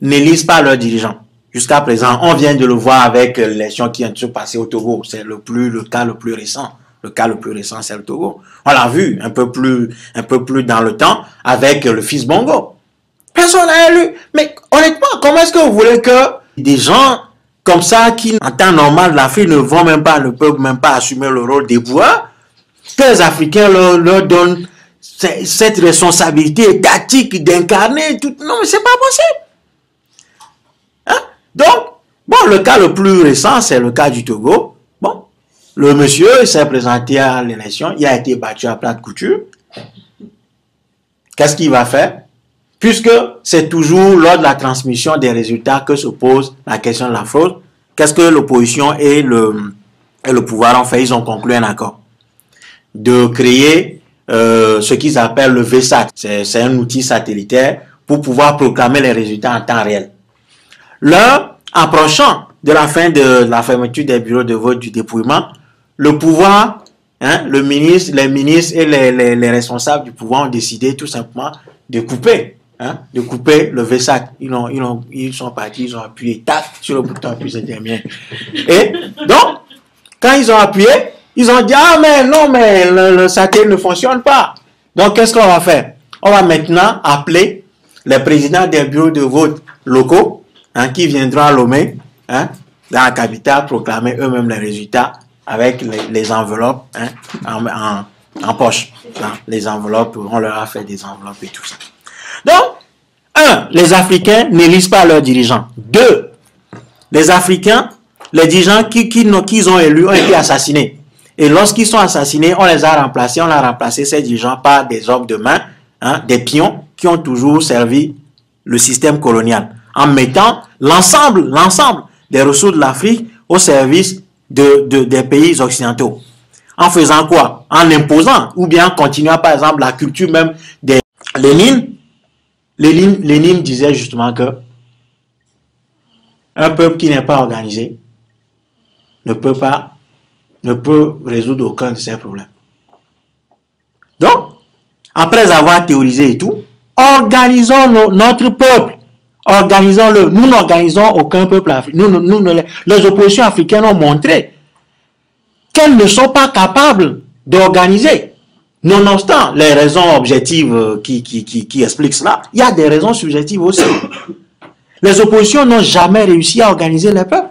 Speaker 2: n'élisent pas leurs dirigeants. Jusqu'à présent, on vient de le voir avec l'élection qui vient de se passer au Togo. C'est le cas le plus récent. Le cas le plus récent, c'est le Togo. On l'a vu un peu plus dans le temps avec le fils Bongo. Personne n'a élu. Mais honnêtement, comment est-ce que vous voulez que des gens comme ça, qui en temps normal de l'Afrique ne peuvent même pas assumer le rôle des boueurs, que les Africains leur donnent cette responsabilité étatique d'incarner tout. Non, mais c'est pas possible. Hein? Donc, bon, le cas le plus récent, c'est le cas du Togo. Bon, le monsieur s'est présenté à l'élection, il a été battu à plat de couture. Qu'est-ce qu'il va faire? Puisque c'est toujours lors de la transmission des résultats que se pose la question de la fraude. Qu'est-ce que l'opposition et le pouvoir ont fait? Ils ont conclu un accord de créer ce qu'ils appellent le VSAT. C'est un outil satellitaire pour pouvoir proclamer les résultats en temps réel. L'un, approchant de la fin de la fermeture des bureaux de vote du dépouillement, le pouvoir, les ministres et les responsables du pouvoir ont décidé tout simplement de couper le VSAT. Ils sont partis, ils ont appuyé, tac, sur le bouton, puis c'est terminé. Et donc, quand ils ont appuyé, ils ont dit, ah mais non, mais le satellite ne fonctionne pas. Donc, qu'est-ce qu'on va faire? On va maintenant appeler les présidents des bureaux de vote locaux, qui viendront à Lomé, dans la capitale, proclamer eux-mêmes les résultats avec les enveloppes en poche. Les enveloppes, on leur a fait des enveloppes et tout ça. Donc, les Africains n'élisent pas leurs dirigeants. 2, les Africains, les dirigeants qu'ils ont élus ont été assassinés. Et lorsqu'ils sont assassinés, on les a remplacés, on a remplacé ces dirigeants par des hommes de main, des pions qui ont toujours servi le système colonial, en mettant l'ensemble des ressources de l'Afrique au service des pays occidentaux. En faisant quoi? En imposant, ou bien en continuant par exemple la culture même des Lénine disait justement que un peuple qui n'est pas organisé ne peut résoudre aucun de ses problèmes. Donc, après avoir théorisé et tout, organisons notre peuple. Organisons-le. Nous n'organisons aucun peuple africain. Les oppositions africaines ont montré qu'elles ne sont pas capables d'organiser. Nonobstant les raisons objectives qui expliquent cela, il y a des raisons subjectives aussi. Les oppositions n'ont jamais réussi à organiser les peuples.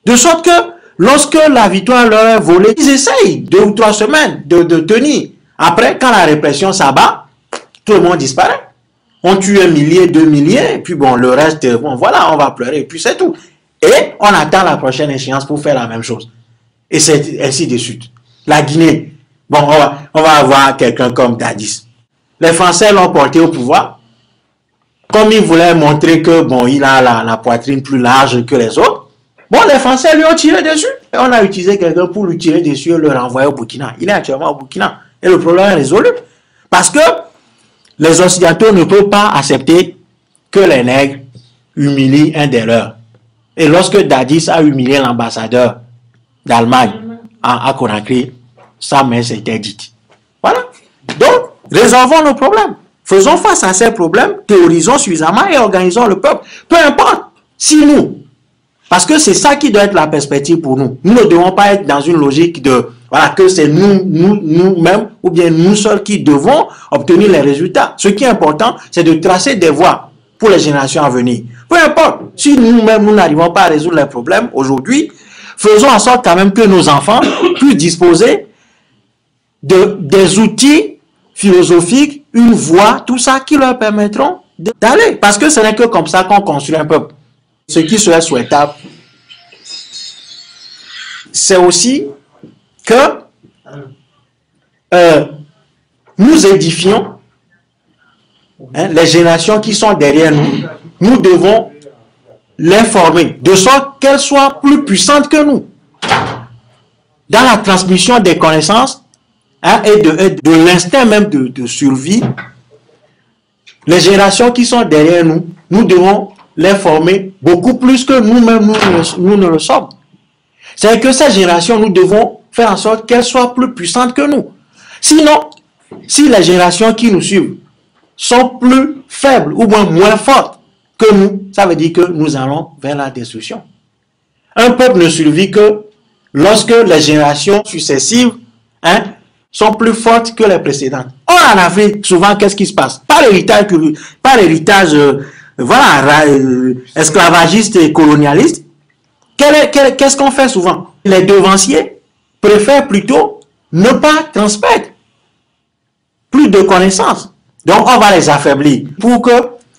Speaker 2: De sorte que, lorsque la victoire leur est volée, ils essayent 2 ou 3 semaines de tenir. Après, quand la répression s'abat, tout le monde disparaît. On tue 1 millier, 2 milliers, et puis bon, le reste, bon, voilà, on va pleurer, et puis c'est tout. Et on attend la prochaine échéance pour faire la même chose. Et c'est ainsi de suite. La Guinée, bon, on va avoir quelqu'un comme Dadis. Les Français l'ont porté au pouvoir. Comme ils voulaient montrer que, bon, il a la poitrine plus large que les autres, bon, les Français lui ont tiré dessus. Et on a utilisé quelqu'un pour lui tirer dessus et le renvoyer au Burkina. Il est actuellement au Burkina. Et le problème est résolu. Parce que les Occidentaux ne peuvent pas accepter que les nègres humilient un des leurs. Et lorsque Dadis a humilié l'ambassadeur d'Allemagne à Conakry, sa main s'était dite. Voilà. Donc, Résolvons nos problèmes. Faisons face à ces problèmes, théorisons suffisamment et organisons le peuple. Peu importe si nous, parce que c'est ça qui doit être la perspective pour nous. Nous ne devons pas être dans une logique de, voilà, que c'est nous-mêmes ou bien nous seuls qui devons obtenir les résultats. Ce qui est important, c'est de tracer des voies pour les générations à venir. Peu importe, si nous-mêmes, nous n'arrivons pas à résoudre les problèmes aujourd'hui, faisons en sorte quand même que nos enfants puissent disposer des outils philosophiques, une voie, tout ça qui leur permettront d'aller. Parce que ce n'est que comme ça qu'on construit un peuple. Ce qui serait souhaitable, c'est aussi que nous édifions les générations qui sont derrière nous. Nous devons les former de sorte qu'elles soient plus puissantes que nous dans la transmission des connaissances et de l'instinct même de survie. Les générations qui sont derrière nous, nous devons les former beaucoup plus que nous-mêmes nous ne le sommes. C'est que ces générations, nous devons faire en sorte qu'elles soient plus puissantes que nous. Sinon, si les générations qui nous suivent sont plus faibles ou moins fortes que nous, ça veut dire que nous allons vers la destruction. Un peuple ne survit que lorsque les générations successives sont plus fortes que les précédentes. Or, en Afrique, souvent, qu'est-ce qui se passe? Par l'héritage esclavagiste et colonialiste, qu'est-ce qu'on fait souvent? Les devanciers préfèrent plutôt ne pas transmettre plus de connaissances. Donc, on va les affaiblir pour que,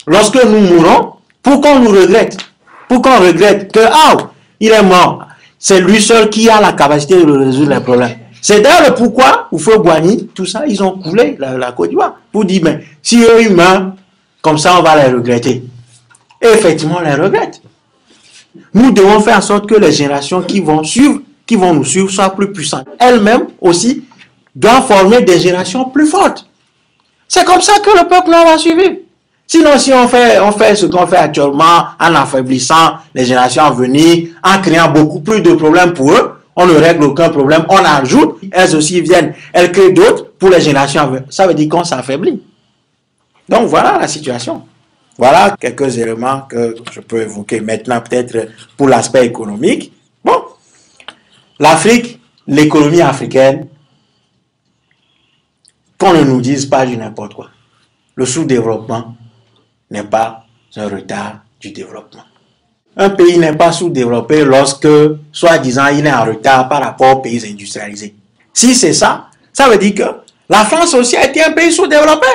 Speaker 2: lorsque nous mourons, pour qu'on nous regrette, pour qu'on regrette que, il est mort. C'est lui seul qui a la capacité de résoudre les problèmes. C'est d'ailleurs le pourquoi, Houphouët-Boigny, tout ça, ils ont coulé la Côte d'Ivoire. Pour dire, mais si eux, ils meurent, comme ça, on va les regretter. Et effectivement, on les regrette. Nous devons faire en sorte que les générations qui vont nous suivre, soient plus puissantes. Elles-mêmes aussi doivent former des générations plus fortes. C'est comme ça que le peuple va suivre. Sinon, si on fait ce qu'on fait actuellement, en affaiblissant les générations à venir, en créant beaucoup plus de problèmes pour eux, on ne règle aucun problème, on ajoute, elles aussi viennent, elles créent d'autres pour les générations à venir. Ça veut dire qu'on s'affaiblit. Donc voilà la situation. Voilà quelques éléments que je peux évoquer maintenant peut-être pour l'aspect économique. Bon, l'Afrique, l'économie africaine, qu'on ne nous dise pas du n'importe quoi. Le sous-développement n'est pas un retard du développement. Un pays n'est pas sous-développé lorsque, soi-disant, il est en retard par rapport aux pays industrialisés. Si c'est ça, ça veut dire que la France aussi a été un pays sous-développé.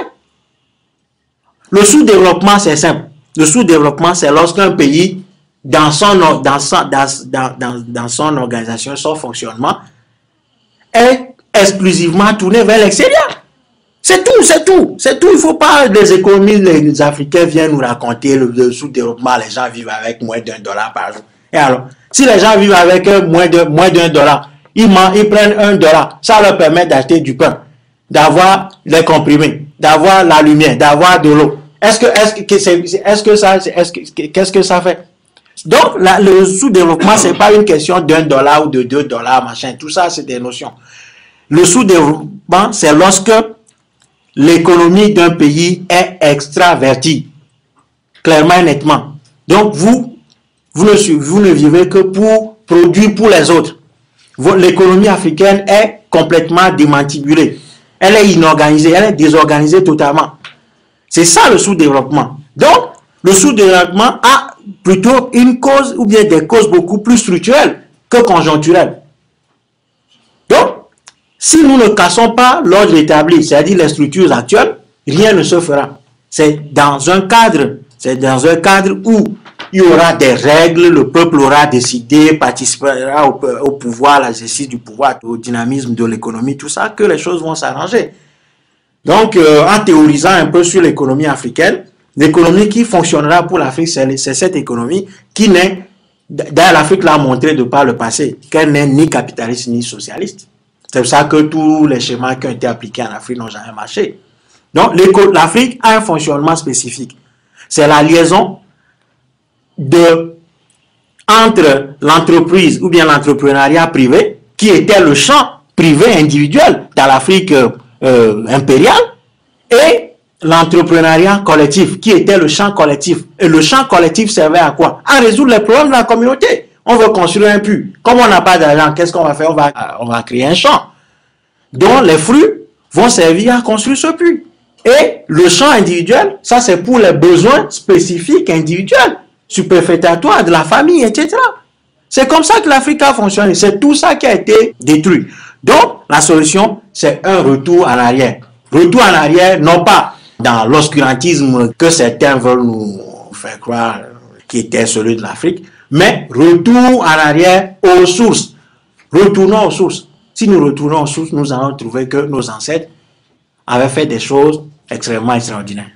Speaker 2: Le sous-développement, c'est simple. Le sous-développement, c'est lorsqu'un pays, dans son organisation, son fonctionnement, est exclusivement tourné vers l'extérieur. C'est tout, c'est tout, c'est tout. Il ne faut pas les économistes, les Africains viennent nous raconter le sous-développement, les gens vivent avec moins d'$1 par jour. Et alors, si les gens vivent avec moins d'$1, ils prennent $1, ça leur permet d'acheter du pain, d'avoir les comprimés, d'avoir la lumière, d'avoir de l'eau. Qu'est-ce que ça fait? Donc, le sous-développement, c'est pas une question d'$1 ou de $2, machin. Tout ça, c'est des notions. Le sous-développement, c'est lorsque l'économie d'un pays est extravertie, clairement et nettement. Donc, vous ne vivez que pour produire pour les autres. L'économie africaine est complètement démantibulée. Elle est inorganisée, elle est désorganisée totalement. C'est ça le sous-développement. Donc, le sous-développement a plutôt une cause ou bien des causes beaucoup plus structurelles que conjoncturelles. Donc, si nous ne cassons pas l'ordre établi, c'est-à-dire les structures actuelles, rien ne se fera. C'est dans un cadre où il y aura des règles, le peuple aura décidé, participera au pouvoir, à l'exercice du pouvoir, au dynamisme de l'économie, tout ça, que les choses vont s'arranger. Donc, en théorisant un peu sur l'économie africaine, l'économie qui fonctionnera pour l'Afrique, c'est cette économie qui n'est, d'ailleurs l'Afrique l'a montré de par le passé, qu'elle n'est ni capitaliste ni socialiste. C'est pour ça que tous les schémas qui ont été appliqués en Afrique n'ont jamais marché. Donc, l'Afrique a un fonctionnement spécifique. C'est la liaison entre l'entreprise ou bien l'entrepreneuriat privé, qui était le champ privé individuel dans l'Afrique impériale, et l'entrepreneuriat collectif, qui était le champ collectif. Et le champ collectif servait à quoi? À résoudre les problèmes de la communauté. On veut construire un puits. Comme on n'a pas d'argent, qu'est-ce qu'on va faire? On va créer un champ dont les fruits vont servir à construire ce puits. Et le champ individuel, ça c'est pour les besoins spécifiques individuels, superfétatoires de la famille, etc. C'est comme ça que l'Afrique a fonctionné. C'est tout ça qui a été détruit. Donc, la solution, c'est un retour en arrière. Retour en arrière, non pas dans l'obscurantisme que certains veulent nous faire croire qui était celui de l'Afrique, mais retour en arrière aux sources. Retournons aux sources. Si nous retournons aux sources, nous allons trouver que nos ancêtres avaient fait des choses extrêmement extraordinaires.